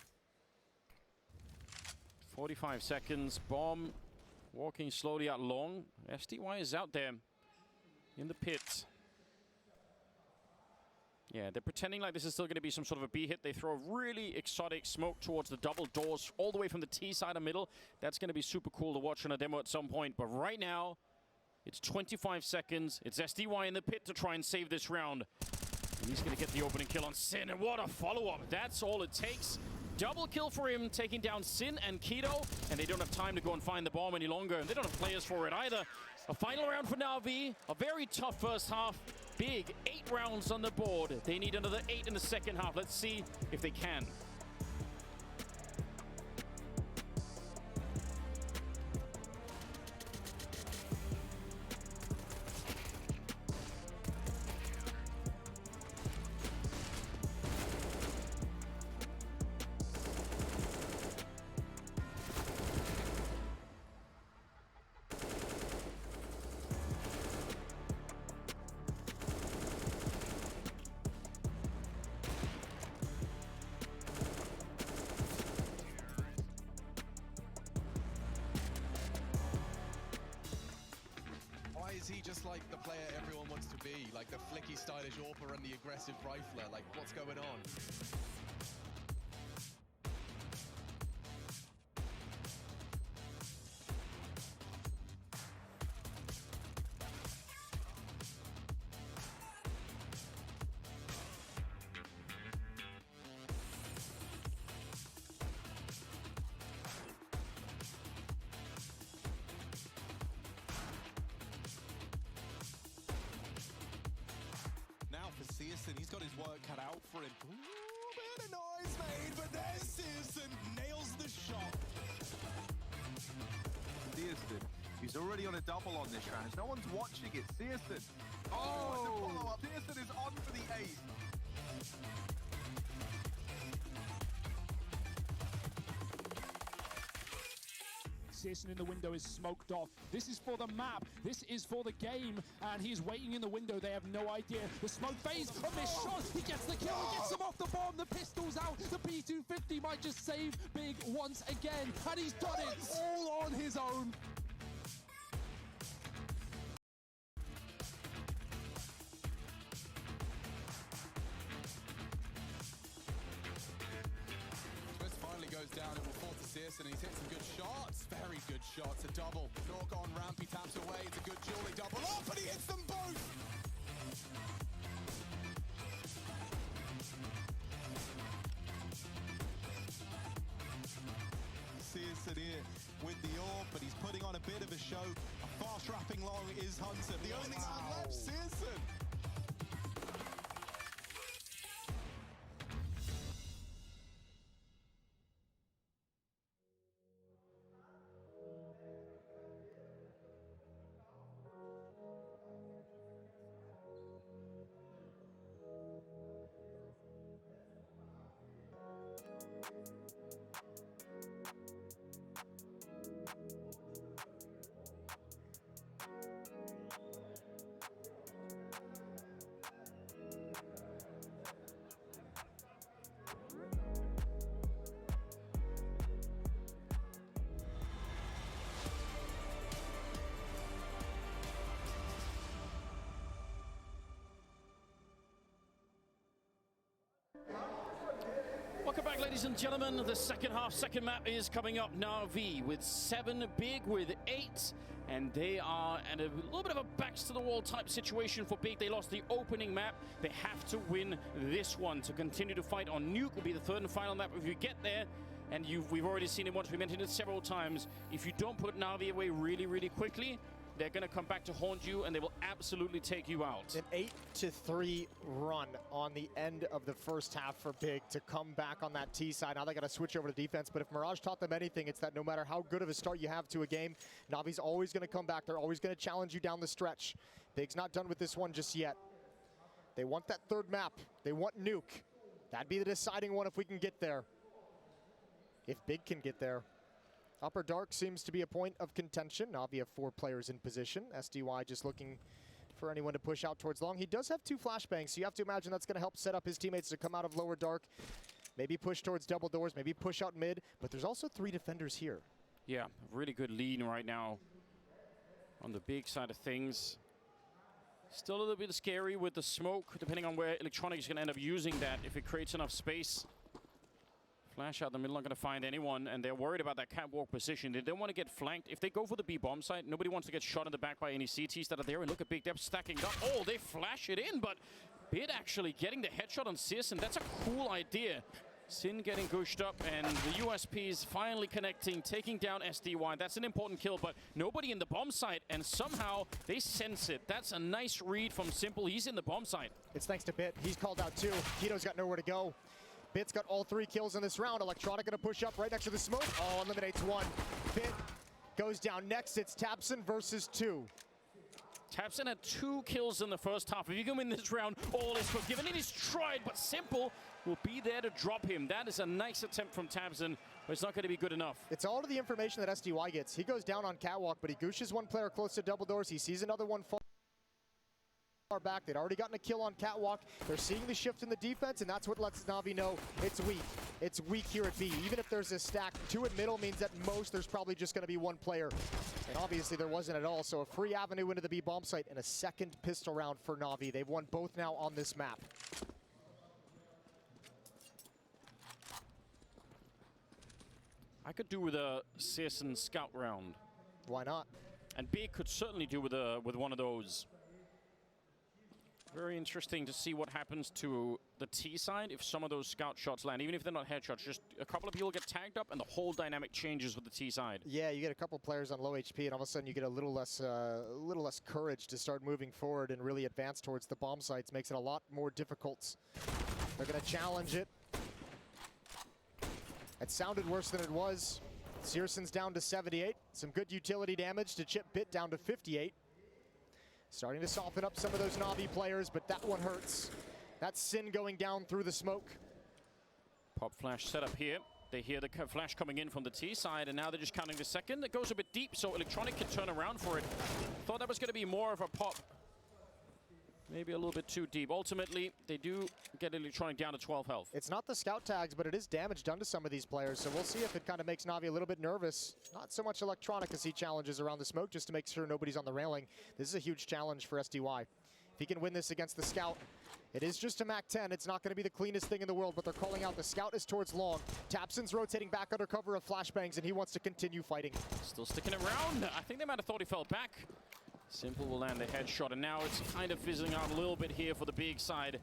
[SPEAKER 1] 45 seconds. Bomb walking slowly out long. SDY is out there in the pit. Yeah, they're pretending like this is still going to be some sort of a B hit. They throw a really exotic smoke towards the double doors all the way from the T side of middle. That's going to be super cool to watch on a demo at some point. But right now, it's 25 seconds. It's SDY in the pit to try and save this round. And he's going to get the opening kill on Sin. And what a follow-up. That's all it takes. Double kill for him, taking down Sin and Keto. And they don't have time to go and find the bomb any longer. And they don't have players for it either. A final round for Navi. A very tough first half. Big 8 rounds on the board. They need another 8 in the second half. Let's see if they can.
[SPEAKER 3] Is he just like the player everyone wants to be? Like the flicky, stylish AWPer and the aggressive rifler? Like, what's going on? Searson, he's got his work cut out for him. Ooh, bit of noise made, but there's Searson, nails the shot.
[SPEAKER 4] Searson, he's already on a double on this round. No one's watching it. Searson. Oh, the follow-up. Searson is on for the ace.
[SPEAKER 5] Searson in the window is smoked off. This is for the map. This is for the game. And he's waiting in the window. They have no idea. The smoke phase, a missed shot. He gets the kill. He gets him off the bomb. The pistol's out. The P250 might just save Big once again. And he's done it all on his own.
[SPEAKER 3] Goes down, it will fall to Searson, and he's hit some good shots. Very good shots. A double. Nork on ramp, he taps away. It's a good Julie double up, and he hits them both. Searson here with the AWP, but he's putting on a bit of a show. A fast wrapping long is Hunter. The only man left, Searson.
[SPEAKER 1] Welcome back, ladies and gentlemen. The second half, second map is coming up. Navi with 7, Big with 8. And they are in a little bit of a backs-to-the-wall type situation for Big. They lost the opening map. They have to win this one to continue to fight on Nuke. Will be the third and final map. If you get there, and we've already seen it once, we mentioned it several times, if you don't put Navi away really, really quickly, they're going to come back to haunt you, and they will absolutely take you out.
[SPEAKER 2] An 8-3 run on the end of the first half for Big to come back on that T side. Now they got to switch over to defense, but if Mirage taught them anything, it's that no matter how good of a start you have to a game, Navi's always going to come back. They're always going to challenge you down the stretch. Big's not done with this one just yet. They want that third map. They want Nuke. That'd be the deciding one if we can get there. If Big can get there. Upper Dark seems to be a point of contention. Navi have 4 players in position. SDY just looking for anyone to push out towards long. He does have 2 flashbangs, so you have to imagine that's going to help set up his teammates to come out of lower dark. Maybe push towards double doors, maybe push out mid, but there's also 3 defenders here.
[SPEAKER 1] Yeah, really good lead right now on the big side of things. Still a little bit scary with the smoke, depending on where Electronic is going to end up using that, if it creates enough space. Flash out the middle, not going to find anyone, and they're worried about that catwalk position. They don't want to get flanked. If they go for the B bomb site, nobody wants to get shot in the back by any CTs that are there. And look at Big Depth stacking up. Oh, they flash it in, but Bid actually getting the headshot on Searson. That's a cool idea. Sin getting gushed up, and the USPs finally connecting, taking down SDY. That's an important kill, but nobody in the bomb site, and somehow they sense it. That's a nice read from Simple. He's in the bomb site.
[SPEAKER 2] It's thanks to Bit. He's called out too. Kito's got nowhere to go. Bit's got all 3 kills in this round. Electronic gonna push up right next to the smoke. Oh, eliminates 1. Bit goes down next. It's Tapson versus 2.
[SPEAKER 1] Tapson had 2 kills in the first half. If you can win this round, all is forgiven. It is tried, but Simple will be there to drop him. That is a nice attempt from Tapson, but it's not going to be good enough.
[SPEAKER 2] It's all of the information that SDY gets. He goes down on catwalk, but he gooshes one player close to double doors. He sees another one far back. They'd already gotten a kill on catwalk. They're seeing the shift in the defense, and that's what lets Navi know it's weak. It's weak here at B. Even if there's a stack, 2 at middle means at most there's probably just going to be 1 player. And obviously there wasn't at all, so a free avenue into the B bomb site and a second pistol round for Navi. They've won both now on this map.
[SPEAKER 1] I could do with a Searson scout round.
[SPEAKER 2] Why not?
[SPEAKER 1] And B could certainly do with one of those. Very interesting to see what happens to the T side if some of those scout shots land, even if they're not headshots. Just a couple of people get tagged up and the whole dynamic changes with the T side. Yeah,
[SPEAKER 2] you get a couple players on low HP and all of a sudden you get a little less courage to start moving forward and really advance towards the bomb sites. Makes it a lot more difficult. They're going to challenge it. It sounded worse than it was. Searson's down to 78. Some good utility damage to chip Bit down to 58. Starting to soften up some of those Navi players, but that one hurts. That's Sin going down through the smoke.
[SPEAKER 1] Pop flash set up here. They hear the flash coming in from the T side, and now they're just counting the second. It goes a bit deep, so Electronic can turn around for it. Thought that was going to be more of a pop. Maybe a little bit too deep. Ultimately, they do get Electronic down to 12 health.
[SPEAKER 2] It's not the scout tags, but it is damage done to some of these players, so we'll see if it kind of makes Navi a little bit nervous. Not so much Electronic as he challenges around the smoke just to make sure nobody's on the railing. This is a huge challenge for SDY. If he can win this against the scout, it is just a MAC 10. It's not going to be the cleanest thing in the world, but they're calling out the scout is towards long. Tapson's rotating back under cover of flashbangs, and he wants to continue fighting.
[SPEAKER 1] Still sticking around. I think they might have thought he fell back. Simple will land the headshot, and now it's kind of fizzling out a little bit here for the big side.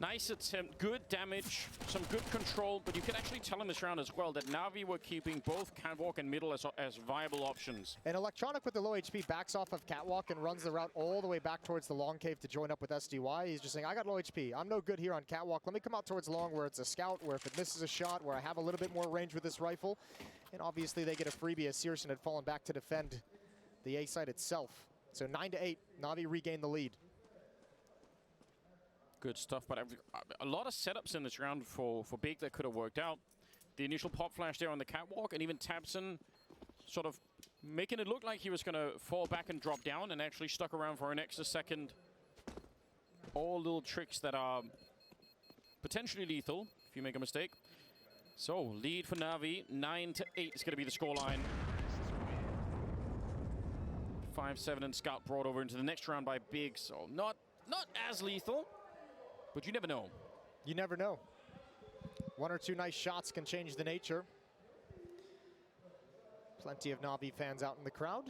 [SPEAKER 1] Nice attempt, good damage, some good control, but you can actually tell in this round as well that Navi were keeping both catwalk and middle as viable options.
[SPEAKER 2] And Electronic with the low HP backs off of catwalk and runs the route all the way back towards the long cave to join up with SDY. He's just saying, I got low HP. I'm no good here on catwalk. Let me come out towards long where it's a scout, where if it misses a shot, where I have a little bit more range with this rifle. And obviously they get a freebie as Searson had fallen back to defend the A site itself. So 9-8, Navi regained the lead.
[SPEAKER 1] Good stuff, but a lot of setups in this round for Big that could have worked out. The initial pop flash there on the catwalk, and even Tapson sort of making it look like he was going to fall back and drop down, and actually stuck around for an extra second. All little tricks that are potentially lethal if you make a mistake. So lead for Navi, 9-8 is going to be the scoreline. 5-7 and Scout brought over into the next round by Big, so not as lethal, but you never know.
[SPEAKER 2] You never know. 1 or 2 nice shots can change the nature. Plenty of Navi fans out in the crowd.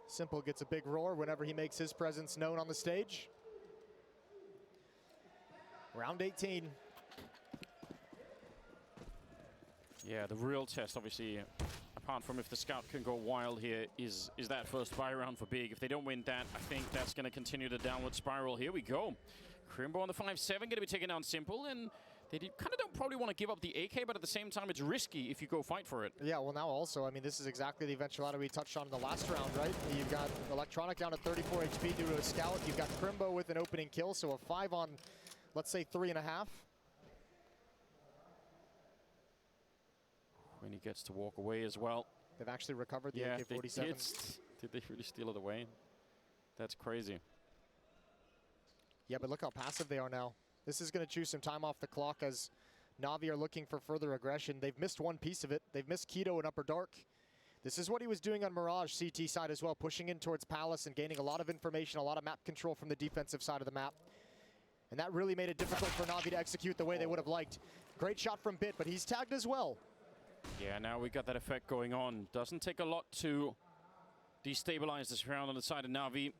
[SPEAKER 2] Simple gets a big roar whenever he makes his presence known on the stage. Round 18.
[SPEAKER 1] Yeah, the real test, obviously, apart from if the Scout can go wild here, is that first buy round for Big. If they don't win that, I think that's going to continue the downward spiral. Here we go. Crimbo on the 5-7, going to be taken down Simple, and they kind of don't probably want to give up the AK, but at the same time, it's risky if you go fight for it.
[SPEAKER 2] Yeah, well, now also, I mean, this is exactly the eventuality we touched on in the last round, right? You've got Electronic down at 34 HP due to a Scout. You've got Crimbo with an opening kill, so a 5 on, let's say, 3.5.
[SPEAKER 1] When he gets to walk away as well.
[SPEAKER 2] They've actually recovered the AK-47.
[SPEAKER 1] Did they really steal it away? That's crazy.
[SPEAKER 2] Yeah, but look how passive they are now. This is going to choose some time off the clock as Navi are looking for further aggression. They've missed one piece of it. They've missed Keto in Upper Dark. This is what he was doing on Mirage CT side as well, pushing in towards Palace and gaining a lot of information, a lot of map control from the defensive side of the map. And that really made it difficult for Navi to execute the way they would have liked. Great shot from Bit, but he's tagged as well.
[SPEAKER 1] Yeah, now we got that effect going on. Doesn't take a lot to destabilize this round on the side of Navi.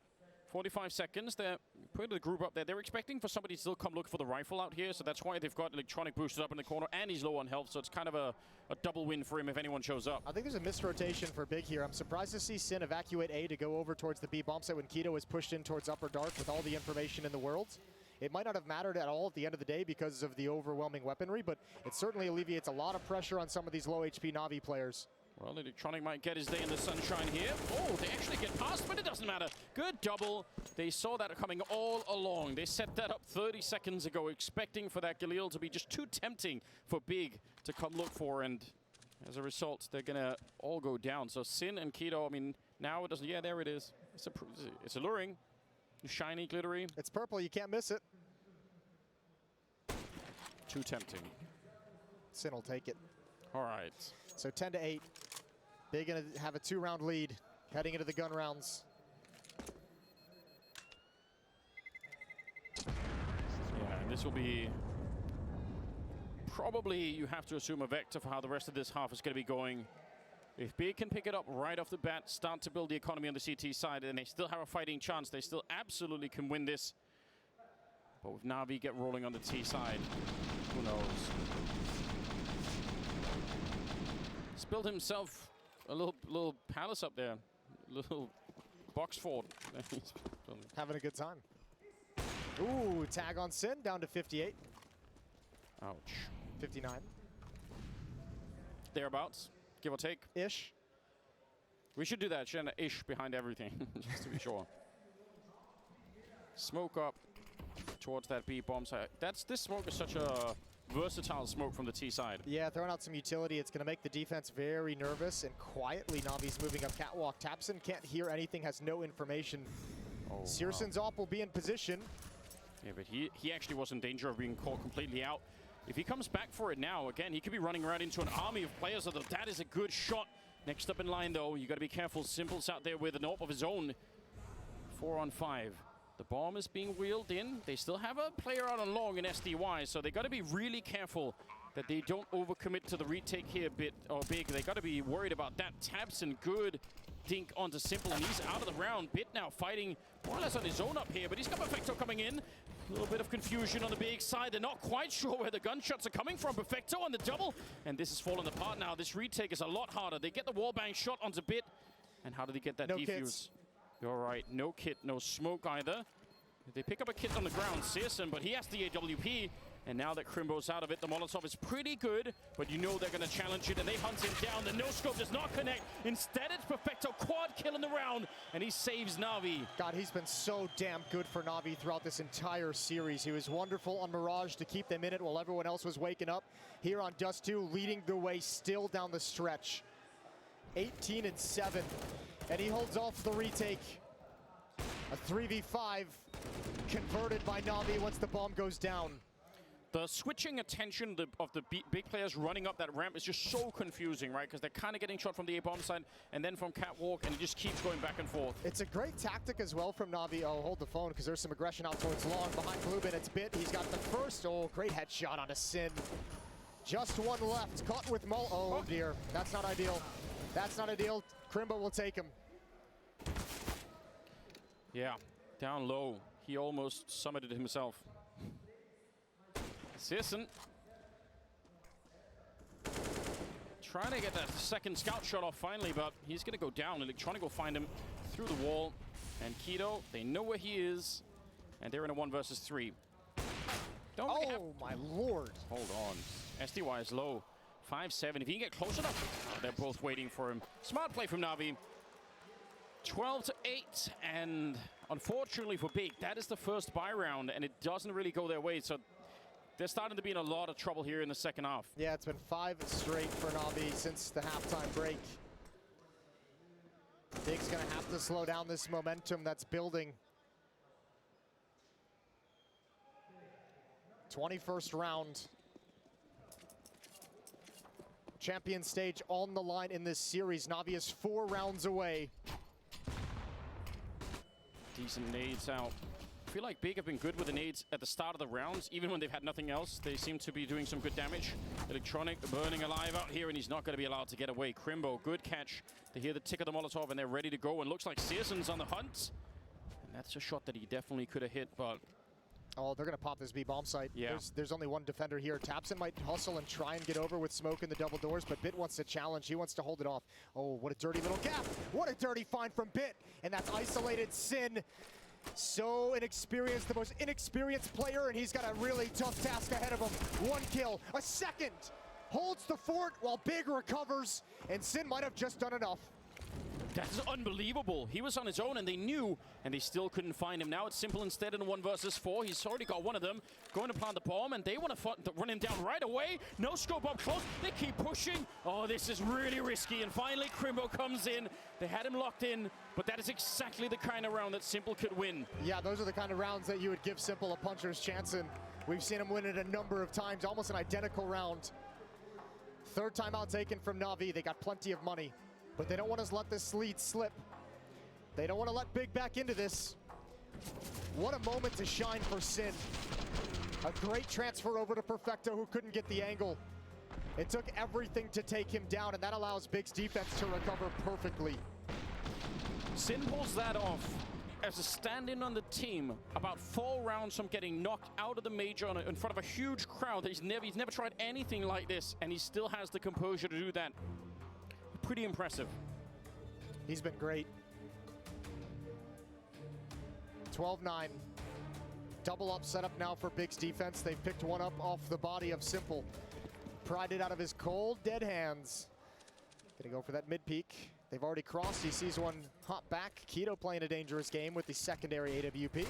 [SPEAKER 1] 45 seconds, they're putting the group up there. They're expecting for somebody to still come look for the rifle out here, so that's why they've got Electronic boosted up in the corner, and he's low on health, so it's kind of a double win for him if anyone shows up.
[SPEAKER 2] I think there's a missed rotation for Big here. I'm surprised to see Sin evacuate A to go over towards the B bomb site when Keto was pushed in towards Upper Dark with all the information in the world. It might not have mattered at all at the end of the day because of the overwhelming weaponry, but it certainly alleviates a lot of pressure on some of these low HP Navi players.
[SPEAKER 1] Well, Electronic might get his day in the sunshine here. Oh, they actually get past, but it doesn't matter. Good double. They saw that coming all along. They set that up 30 seconds ago, expecting for that Galil to be just too tempting for Big to come look for, and as a result, they're gonna all go down. So Sin and Keto, I mean, now it doesn't, yeah, there it is. It's alluring, shiny, glittery.
[SPEAKER 2] It's purple, you can't miss it.
[SPEAKER 1] Too tempting.
[SPEAKER 2] Sin will take it.
[SPEAKER 1] All right.
[SPEAKER 2] So 10-8. Big gonna have a 2-round lead heading into the gun rounds.
[SPEAKER 1] Yeah, and this will be probably, you have to assume, a vector for how the rest of this half is going to be going. If Big can pick it up right off the bat, start to build the economy on the CT side, and they still have a fighting chance, they still absolutely can win this. But with Navi get rolling on the T side, who knows? He's built himself a little palace up there, little box fort.
[SPEAKER 2] Having a good time. Ooh, tag on Sin, down to 58.
[SPEAKER 1] Ouch.
[SPEAKER 2] 59.
[SPEAKER 1] Thereabouts, give or take.
[SPEAKER 2] Ish.
[SPEAKER 1] We should do that, should have ish behind everything, just to be sure. Smoke up towards that B bomb site. This smoke is such a versatile smoke from the T side.
[SPEAKER 2] Yeah, throwing out some utility. It's going to make the defense very nervous, and quietly Navi's moving up catwalk. Tapson can't hear anything, has no information.
[SPEAKER 1] Oh,
[SPEAKER 2] Searson's op will be in position.
[SPEAKER 1] Yeah, but he actually was in danger of being caught completely out. If he comes back for it now, again, he could be running right into an army of players. So that is a good shot. Next up in line, though, you got to be careful. Simple's out there with an op of his own. 4 on 5. The bomb is being wheeled in. They still have a player out on long in SDY, so they got to be really careful that they don't overcommit to the retake here Big. They got to be worried about that. Tabson, good dink onto Simple, and he's out of the round. Bit now fighting more or less on his own up here, but he's got Perfecto coming in. A little bit of confusion on the Big side. They're not quite sure where the gunshots are coming from. Perfecto on the double, and this is falling apart now. This retake is a lot harder. They get the wallbang shot onto Bit, and how did he get that defuse?
[SPEAKER 2] Kits.
[SPEAKER 1] You're right, no kit, no smoke either. They pick up a kit on the ground, Searson, but he has the AWP. And now that Crimbo's out of it, the Molotov is pretty good, but you know they're going to challenge it, and they hunt him down. The no-scope does not connect. Instead, it's Perfecto quad kill in the round, and he saves Navi.
[SPEAKER 2] God, he's been so damn good for Navi throughout this entire series. He was wonderful on Mirage to keep them in it while everyone else was waking up. Here on Dust 2, leading the way still down the stretch. 18 and 7, and he holds off the retake. A 3v5 converted by Navi once the bomb goes down.
[SPEAKER 1] The switching attention of the big players running up that ramp is just so confusing, right? Because they're kind of getting shot from the A-bomb side and then from catwalk, and it just keeps going back and forth.
[SPEAKER 2] It's a great tactic as well from Navi. Oh, hold the phone, because there's some aggression out towards long. Behind Bluebin, it's Bit. He's got the first. Oh, great headshot onto Sin. Just one left. Caught with Mull. Oh, dear. That's not ideal. That's not ideal. Crimbo will take him.
[SPEAKER 1] Yeah, down low. He almost summited himself. Searson trying to get that second scout shot off finally, but he's going to go down. Electronic will find him through the wall. And Keto, they know where he is, and they're in a 1 versus 3.
[SPEAKER 2] Oh, my lord.
[SPEAKER 1] Hold on. SDY is low. 5-7. If he can get close enough, they're both waiting for him. Smart play from Navi. 12-8, and unfortunately for Big, that is the first buy round, and it doesn't really go their way. So they're starting to be in a lot of trouble here in the second half.
[SPEAKER 2] Yeah, it's been 5 straight for Navi since the halftime break. Big's going to have to slow down this momentum that's building. 21st round. champion stage on the line in this series. Navi is 4 rounds away.
[SPEAKER 1] Decent nades out. I feel like Big have been good with the nades at the start of the rounds, even when they've had nothing else. They seem to be doing some good damage. Electronic burning alive out here, and he's not going to be allowed to get away. Crimbo, good catch. They hear the tick of the Molotov, and they're ready to go. And looks like Searson's on the hunt. And that's a shot that he definitely could have hit, but...
[SPEAKER 2] Oh, they're going to pop this B bomb site.
[SPEAKER 1] Yeah.
[SPEAKER 2] There's only one defender here. Tapson might hustle and try and get over with smoke in the double doors, but Bit wants to challenge. He wants to hold it off. Oh, what a dirty little gap. What a dirty find from Bit. And that's isolated Sin. So inexperienced, the most inexperienced player, and he's got a really tough task ahead of him. 1 kill, a second. Holds the fort while Big recovers, and Sin might have just done enough.
[SPEAKER 1] That's unbelievable. He was on his own, and they knew, and they still couldn't find him. Now it's Simple instead in a 1 versus 4. He's already got one of them. Going to plant the bomb, and they want to run him down right away. No scope up close. They keep pushing. Oh, this is really risky. And finally, Crimbo comes in. They had him locked in, but that is exactly the kind of round that Simple could win.
[SPEAKER 2] Yeah, those are the kind of rounds that you would give Simple a puncher's chance in. We've seen him win it a number of times, almost an identical round. 3rd timeout taken from Navi. They got plenty of money, but they don't want to let this lead slip. They don't want to let Big back into this. What a moment to shine for Sin. A great transfer over to Perfecto, who couldn't get the angle. It took everything to take him down, and that allows Big's defense to recover perfectly.
[SPEAKER 1] Sin pulls that off as a stand-in on the team, about 4 rounds from getting knocked out of the major in front of a huge crowd. He's never tried anything like this, and he still has the composure to do that. Pretty impressive.
[SPEAKER 2] He's been great. 12-9. Double up setup now for Big's defense. They've picked one up off the body of Simple. Pried it out of his cold, dead hands. Gonna go for that mid-peak. They've already crossed. He sees one hop back. Keto playing a dangerous game with the secondary AWP.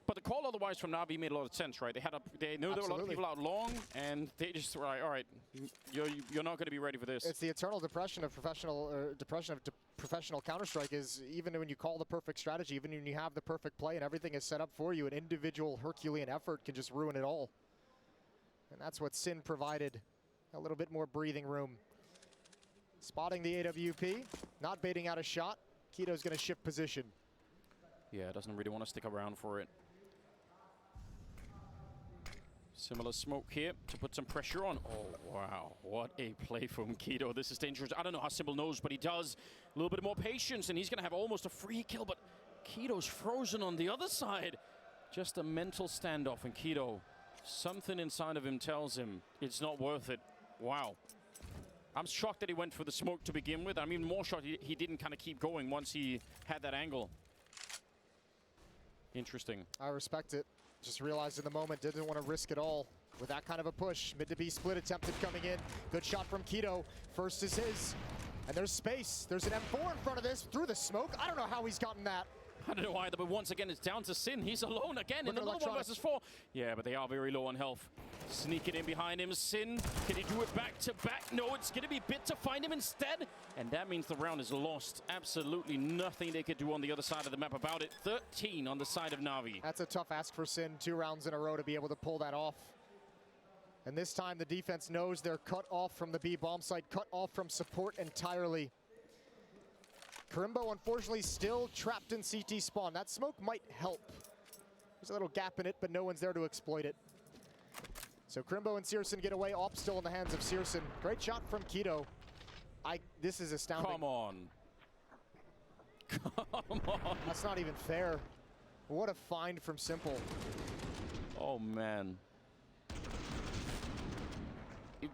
[SPEAKER 1] But the call otherwise from Navi made a lot of sense, right? They knew there were a lot of people out long, and they just were like, all right, you're not going to be ready for this.
[SPEAKER 2] It's the eternal depression of professional Counter-Strike is even when you call the perfect strategy, even when you have the perfect play and everything is set up for you, an individual Herculean effort can just ruin it all. And that's what Sin provided. A little bit more breathing room. Spotting the AWP, not baiting out a shot. Keto's going to shift position.
[SPEAKER 1] Yeah, doesn't really want to stick around for it. Similar smoke here to put some pressure on. Oh, wow. What a play from Keto. This is dangerous. I don't know how Simple knows, but he does. A little bit more patience, and he's going to have almost a free kill, but Keto's frozen on the other side. Just a mental standoff, and Keto, something inside of him tells him it's not worth it. Wow. I'm shocked that he went for the smoke to begin with. I'm even more shocked he didn't kind of keep going once he had that angle. Interesting.
[SPEAKER 2] I respect it. Just realized in the moment, didn't want to risk it all with that kind of a push. Mid to B split attempted coming in. Good shot from Keto. First is his. And there's space. There's an M4 in front of this through the smoke. I don't know how he's gotten that.
[SPEAKER 1] I don't know either, but once again, it's down to Sin. He's alone again in another 1 versus 4. Yeah, but they are very low on health. Sneaking in behind him. Sin, can he do it back to back? No, it's going to be Bit to find him instead. And that means the round is lost. Absolutely nothing they could do on the other side of the map about it. 13 on the side of Navi.
[SPEAKER 2] That's a tough ask for Sin, 2 rounds in a row to be able to pull that off. And this time the defense knows they're cut off from the B bomb site, cut off from support entirely. Crimbo, unfortunately, still trapped in CT spawn. That smoke might help. There's a little gap in it, but no one's there to exploit it. So Crimbo and Searson get away. Op still in the hands of Searson. Great shot from Keto. This is astounding.
[SPEAKER 1] Come on. Come on.
[SPEAKER 2] That's not even fair. What a find from Simple.
[SPEAKER 1] Oh, man.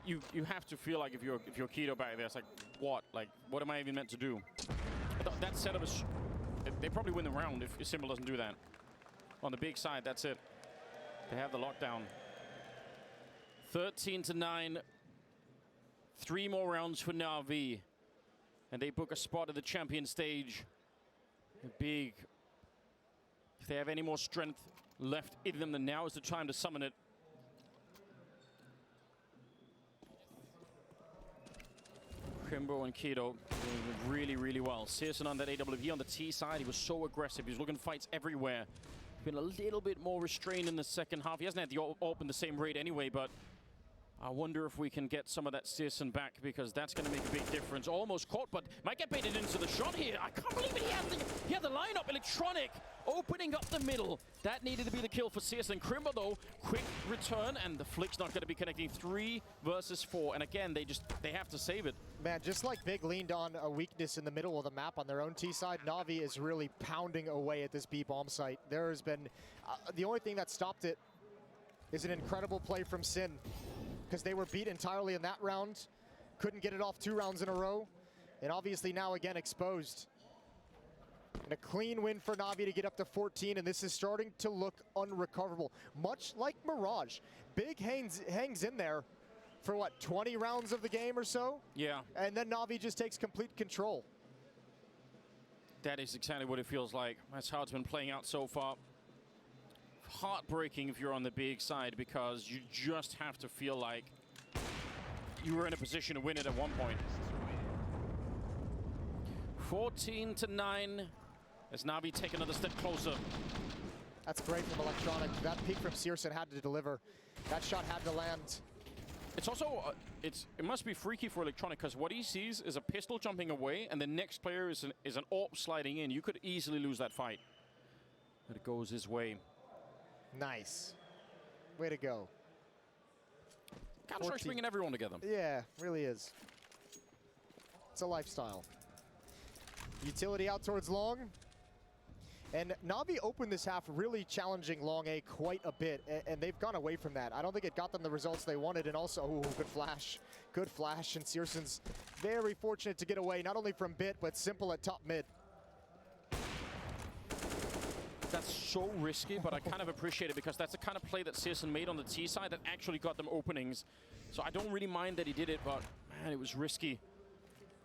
[SPEAKER 1] You have to feel like if you're Keto back there, it's like, what? Like, what am I even meant to do? That setup is... They probably win the round if Simple doesn't do that. On the big side, that's it. They have the lockdown. 13-9. 3 more rounds for Navi. And they book a spot at the champion stage. Big. If they have any more strength left in them, then now is the time to summon it. Crimbo and Keto doing really, really well. Searson on that AWP on the T side, he was so aggressive. He was looking fights everywhere. Been a little bit more restrained in the second half. He hasn't had the AWP in the same rate anyway, but I wonder if we can get some of that Searson back, because that's going to make a big difference. Almost caught, but might get baited into the shot here. I can't believe it. He had the lineup. Electronic opening up the middle. That needed to be the kill for Searson. Crimber, though, quick return, and the flick's not going to be connecting. 3 versus 4. And again, they have to save it.
[SPEAKER 2] Man, just like Big leaned on a weakness in the middle of the map on their own T side, Navi is really pounding away at this B bomb site. There has been, the only thing that stopped it is an incredible play from Sin, because they were beat entirely in that round, couldn't get it off 2 rounds in a row, and obviously now again exposed. And a clean win for Navi to get up to 14, and this is starting to look unrecoverable. Much like Mirage, Big hangs in there for what, 20 rounds of the game or so?
[SPEAKER 1] Yeah.
[SPEAKER 2] And then Navi just takes complete control.
[SPEAKER 1] That is exactly what it feels like. That's how it's been playing out so far. Heartbreaking if you're on the big side, because you just have to feel like you were in a position to win it at one point. 14-9 as Navi take another step closer.
[SPEAKER 2] That's great from Electronic. That peek from Searson had to deliver. That shot had to land.
[SPEAKER 1] It's also, it must be freaky for Electronic, because what he sees is a pistol jumping away, and the next player is an AWP sliding in. You could easily lose that fight. But it goes his way.
[SPEAKER 2] Nice. Way to go.
[SPEAKER 1] Counter-Strike's bringing everyone together.
[SPEAKER 2] Yeah, really is. It's a lifestyle. Utility out towards long. And Navi opened this half really challenging long A quite a bit, and they've gone away from that. I don't think it got them the results they wanted, and also, ooh, good flash. Good flash, and Searson's very fortunate to get away, not only from Bit, but Simple at top mid.
[SPEAKER 1] That's so risky, but I kind of appreciate it, because that's the kind of play that Searson made on the T side that actually got them openings. So I don't really mind that he did it, but man, it was risky.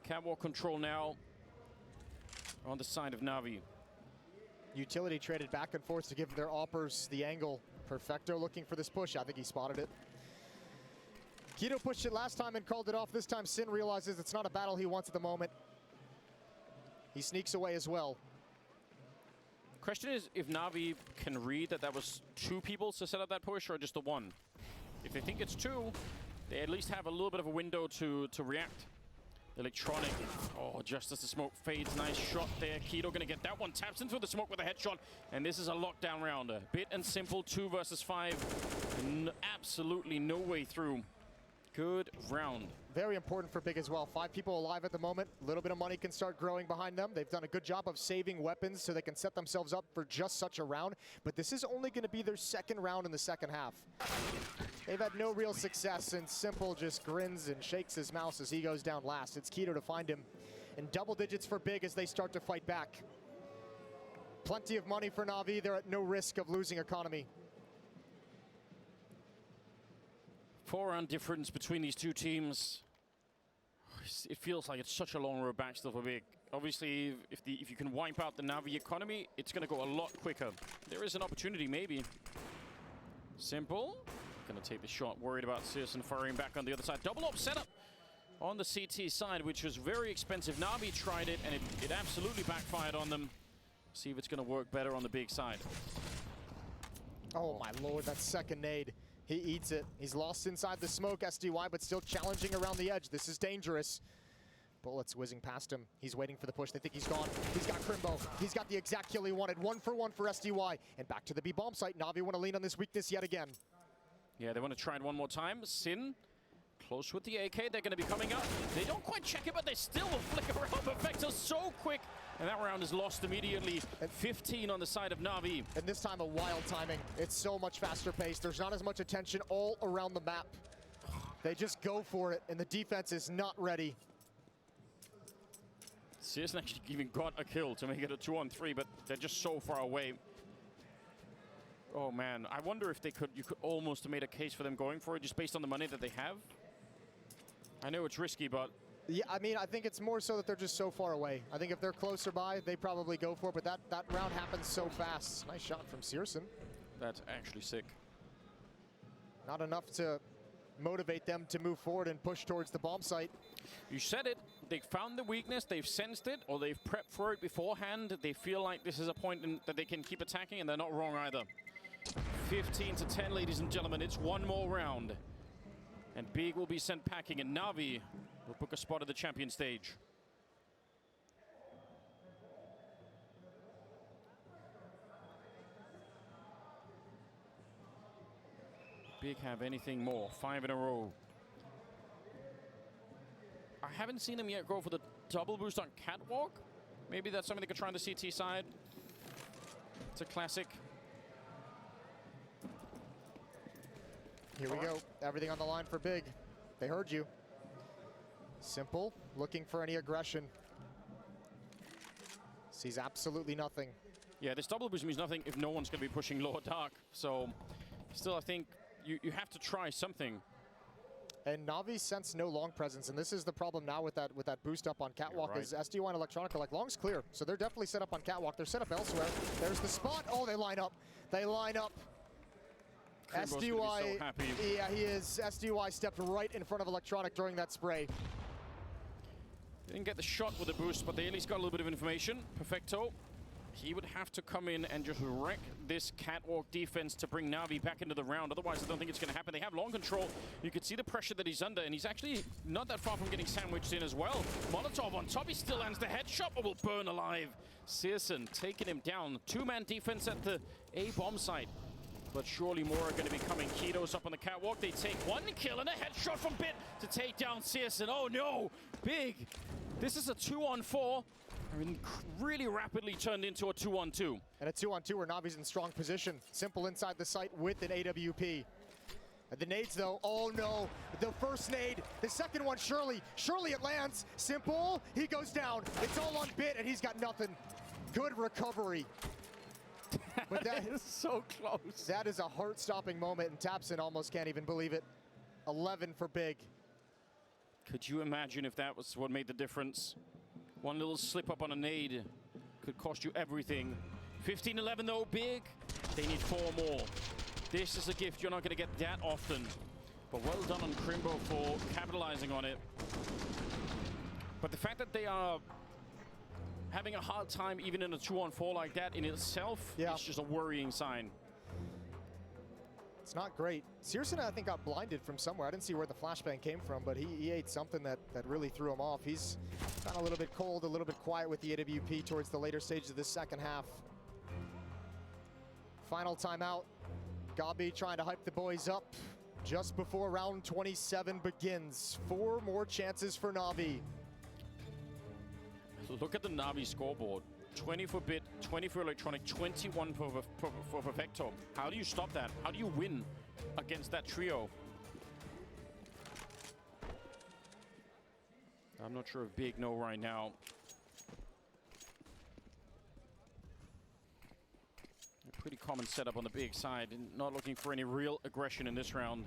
[SPEAKER 1] Catwalk control now on the side of Navi.
[SPEAKER 2] Utility traded back and forth to give their AWPers the angle. Perfecto looking for this push. I think he spotted it. Keto pushed it last time and called it off. This time Sin realizes it's not a battle he wants at the moment. He sneaks away as well.
[SPEAKER 1] Question is if Navi can read that was 2 people to set up that push, or just the 1. If they think it's 2, they at least have a little bit of a window to react. Electronic, oh, just as the smoke fades, nice shot there. Keto gonna get that one, taps into the smoke with a headshot, and this is a lockdown round. Bit and Simple, 2 versus 5. Absolutely no way through. Good round.
[SPEAKER 2] Very important for Big as well. 5 people alive at the moment. A little bit of money can start growing behind them. They've done a good job of saving weapons so they can set themselves up for just such a round. But this is only going to be their 2nd round in the 2nd half. They've had no real success, and Simple just grins and shakes his mouse as he goes down last. It's Keto to find him in double digits for Big as they start to fight back. Plenty of money for Navi. They're at no risk of losing economy.
[SPEAKER 1] 4-round difference between these 2 teams. It feels like it's such a long road back still for Big. Obviously, if you can wipe out the Navi economy, it's going to go a lot quicker. There is an opportunity, maybe. Simple. Going to take the shot. Worried about Searson firing back on the other side. Double up setup on the CT side, which was very expensive. Navi tried it, and it absolutely backfired on them. See if it's going to work better on the Big side.
[SPEAKER 2] Oh my lord, that second nade. He eats it. He's lost inside the smoke, SDY, but still challenging around the edge. This is dangerous. Bullets whizzing past him. He's waiting for the push. They think he's gone. He's got Crimbo. He's got the exact kill he wanted. 1 for 1 for SDY. And back to the B bomb site. Navi want to lean on this weakness yet again.
[SPEAKER 1] Yeah, they want to try it one more time. Sin, close with the AK. They're going to be coming up. They don't quite check it, but they still will flick around. Perfecto so quick. And that round is lost immediately. 15 on the side of Navi.
[SPEAKER 2] And this time a wild timing. It's so much faster paced. There's not as much attention all around the map. They just go for it, and the defense is not ready.
[SPEAKER 1] Searson actually even got a kill to make it a 2-on-3, but they're just so far away. Oh man, I wonder if you could almost have made a case for them going for it just based on the money that they have. I know it's risky, but
[SPEAKER 2] yeah, I mean, I think it's more so that they're just so far away. I think if they're closer by, they probably go for it, but that round happens so fast. Nice shot from Searson.
[SPEAKER 1] That's actually sick.
[SPEAKER 2] Not enough to motivate them to move forward and push towards the bomb site.
[SPEAKER 1] You said it. They found the weakness, they've sensed it, or they've prepped for it beforehand. They feel like this is a point that they can keep attacking, and they're not wrong either. 15-10, ladies and gentlemen. It's 1 more round. And Big will be sent packing, and Navi will book a spot at the champion stage. Big have anything more? 5 in a row. I haven't seen him yet go for the double boost on Catwalk. Maybe that's something they could try on the CT side. It's a classic.
[SPEAKER 2] Here we go. Everything on the line for Big. They heard you. Simple, looking for any aggression. Sees absolutely nothing.
[SPEAKER 1] Yeah, this double boost means nothing if no one's going to be pushing lower dark. So, still, I think you have to try something.
[SPEAKER 2] And Navi sense no long presence, and this is the problem now with that boost up on Catwalk.
[SPEAKER 1] Right.
[SPEAKER 2] Is SDY and Electronic are like, long's clear, so they're definitely set up on Catwalk. They're set up elsewhere. There's the spot. Oh, they line up. They line up.
[SPEAKER 1] Crimbo's
[SPEAKER 2] SDY,
[SPEAKER 1] gonna be so happy.
[SPEAKER 2] yeah, he is. SDY stepped right in front of Electronic during that spray.
[SPEAKER 1] They didn't get the shot with the boost, but they at least got a little bit of information. Perfecto. He would have to come in and just wreck this Catwalk defense to bring Navi back into the round. Otherwise, I don't think it's going to happen. They have long control. You can see the pressure that he's under, and he's actually not that far from getting sandwiched in as well. Molotov on top. He still lands the headshot, but will burn alive. Searson taking him down. Two-man defense at the A-bomb site. But surely more are going to be coming. Keto's up on the Catwalk. They take one kill and a headshot from Bit to take down Searson. Oh no, Big. This is a 2-on-4. I mean, really rapidly turned into a 2-on-2. And
[SPEAKER 2] a 2-on-2 where Navi's in strong position. Simple inside the site with an AWP. And the nades though, oh no, the first nade, the second one surely it lands. Simple, he goes down. It's all on Bit and he's got nothing. Good recovery. But that
[SPEAKER 1] is so close.
[SPEAKER 2] That is a heart-stopping moment, and Tapson almost can't even believe it. 11 for Big.
[SPEAKER 1] Could you imagine if that was what made the difference? One little slip up on a nade could cost you everything. 15-11 though, Big. They need 4 more. This is a gift you're not going to get that often. But well done on Crimbo for capitalizing on it. But the fact that they are having a hard time even in a 2-on-4 like that in itself is just a worrying sign.
[SPEAKER 2] It's not great. Searson, I think, got blinded from somewhere. I didn't see where the flashbang came from, but he ate something that really threw him off. He's gone a little bit cold, a little bit quiet with the AWP towards the later stages of the second half. Final timeout. Gabi trying to hype the boys up just before round 27 begins. 4 more chances for Navi.
[SPEAKER 1] Look at the Navi scoreboard. 20 for Bit, 20 for Electronic, 21 for Perfecto. How do you stop that? How do you win against that trio? I'm not sure if Big know right now. A pretty common setup on the Big side, and not looking for any real aggression in this round.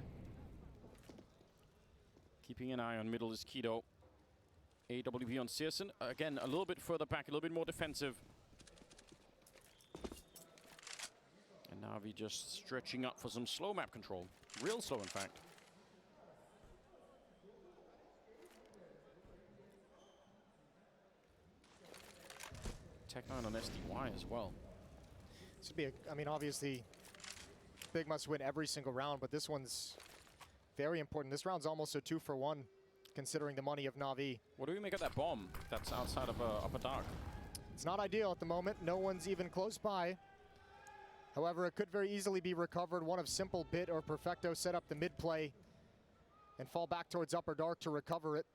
[SPEAKER 1] Keeping an eye on middle is Keto. AWP on Searson. Again, a little bit further back, a little bit more defensive. And Navi just stretching up for some slow map control. Real slow, in fact. Tech9 on SDY as well.
[SPEAKER 2] This would be I mean, obviously, Big must win every single round, but this one's very important. This round's almost a 2-for-1. Considering the money of Navi.
[SPEAKER 1] What do we make of that bomb that's outside of upper dark?
[SPEAKER 2] It's not ideal at the moment. No one's even close by. However, it could very easily be recovered. One of Simple, Bit, or Perfecto set up the mid play and fall back towards upper dark to recover it.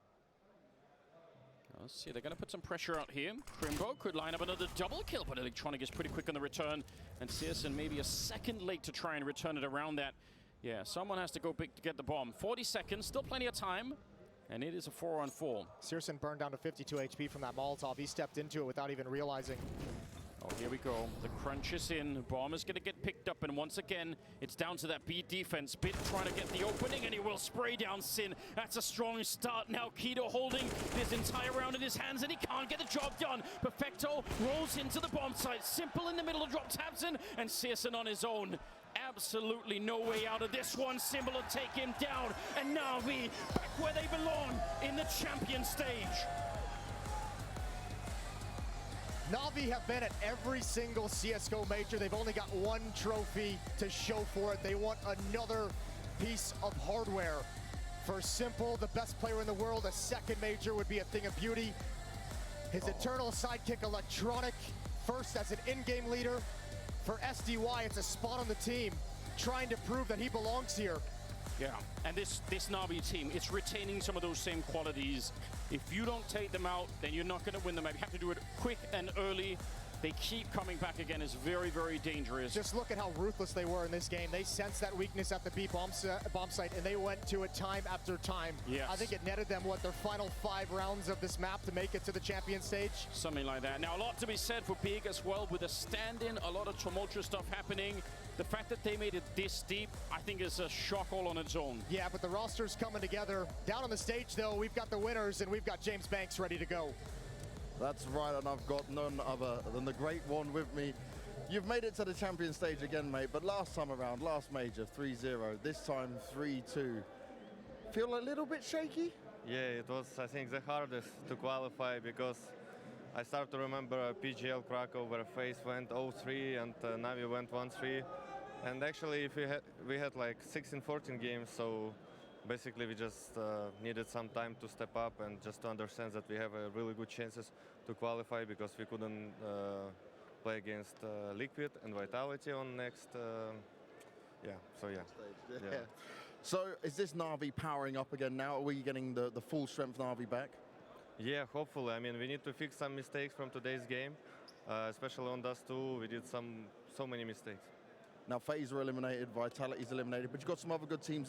[SPEAKER 1] Let's see, they're going to put some pressure out here. Crimbo could line up another double kill, but Electronic is pretty quick on the return. And Searson maybe a second late to try and return it around that. Yeah, someone has to go big to get the bomb. 40 seconds, still plenty of time. And it is a 4-on-4.
[SPEAKER 2] Searson burned down to 52 HP from that Molotov. He stepped into it without even realizing.
[SPEAKER 1] Oh, here we go. The crunch is in. Bomb is going to get picked up. And once again, it's down to that B defense. Bit trying to get the opening, and he will spray down Sin. That's a strong start. Now Keto holding this entire round in his hands, and he can't get the job done. Perfecto rolls into the bomb site. Simple in the middle of drop Tapson, and Searson on his own. Absolutely no way out of this one. Symbol will take him down, and Navi back where they belong in the champion stage.
[SPEAKER 2] Navi have been at every single CSGO major. They've only got 1 trophy to show for it. They want another piece of hardware For Simple, the best player in the world, a second major would be a thing of beauty. His eternal sidekick, Electronic, first as an in-game leader. For SDY, it's a spot on the team, trying to prove that he belongs here.
[SPEAKER 1] Yeah, and this Navi team, it's retaining some of those same qualities. If you don't take them out, then you're not going to win the map. You have to do it quick and early. They keep coming back again. It's very, very dangerous.
[SPEAKER 2] Just look at how ruthless they were in this game. They sensed that weakness at the B bomb site, and they went to it time after time.
[SPEAKER 1] Yes.
[SPEAKER 2] I think it netted them, what, their final 5 rounds of this map to make it to the champion stage?
[SPEAKER 1] Something like that. Now, a lot to be said for Big as well, with a stand-in, a lot of tumultuous stuff happening. The fact that they made it this deep, I think is a shock all on its own.
[SPEAKER 2] Yeah, but the roster's coming together. Down on the stage, though, we've got the winners, and we've got James Banks ready to go.
[SPEAKER 6] That's right, and I've got none other than the great one with me. You've made it to the champion stage again, mate, but last time around, last major, 3-0, this time 3-2. Feel a little bit shaky?
[SPEAKER 7] Yeah, it was, I think, the hardest to qualify because I start to remember PGL Krakow where FaZe went 0-3 and Navi went 1-3. And actually, if we had like 16-14 games, so basically we just needed some time to step up and just to understand that we have a really good chances to qualify because we couldn't play against Liquid and Vitality on next. Yeah.
[SPEAKER 6] So is this Navi powering up again now? Are we getting the full strength Navi back?
[SPEAKER 7] Yeah, hopefully. I mean, we need to fix some mistakes from today's game, especially on Dust 2. We did so many mistakes.
[SPEAKER 6] Now FaZe are eliminated, Vitality's eliminated, but you've got some other good teams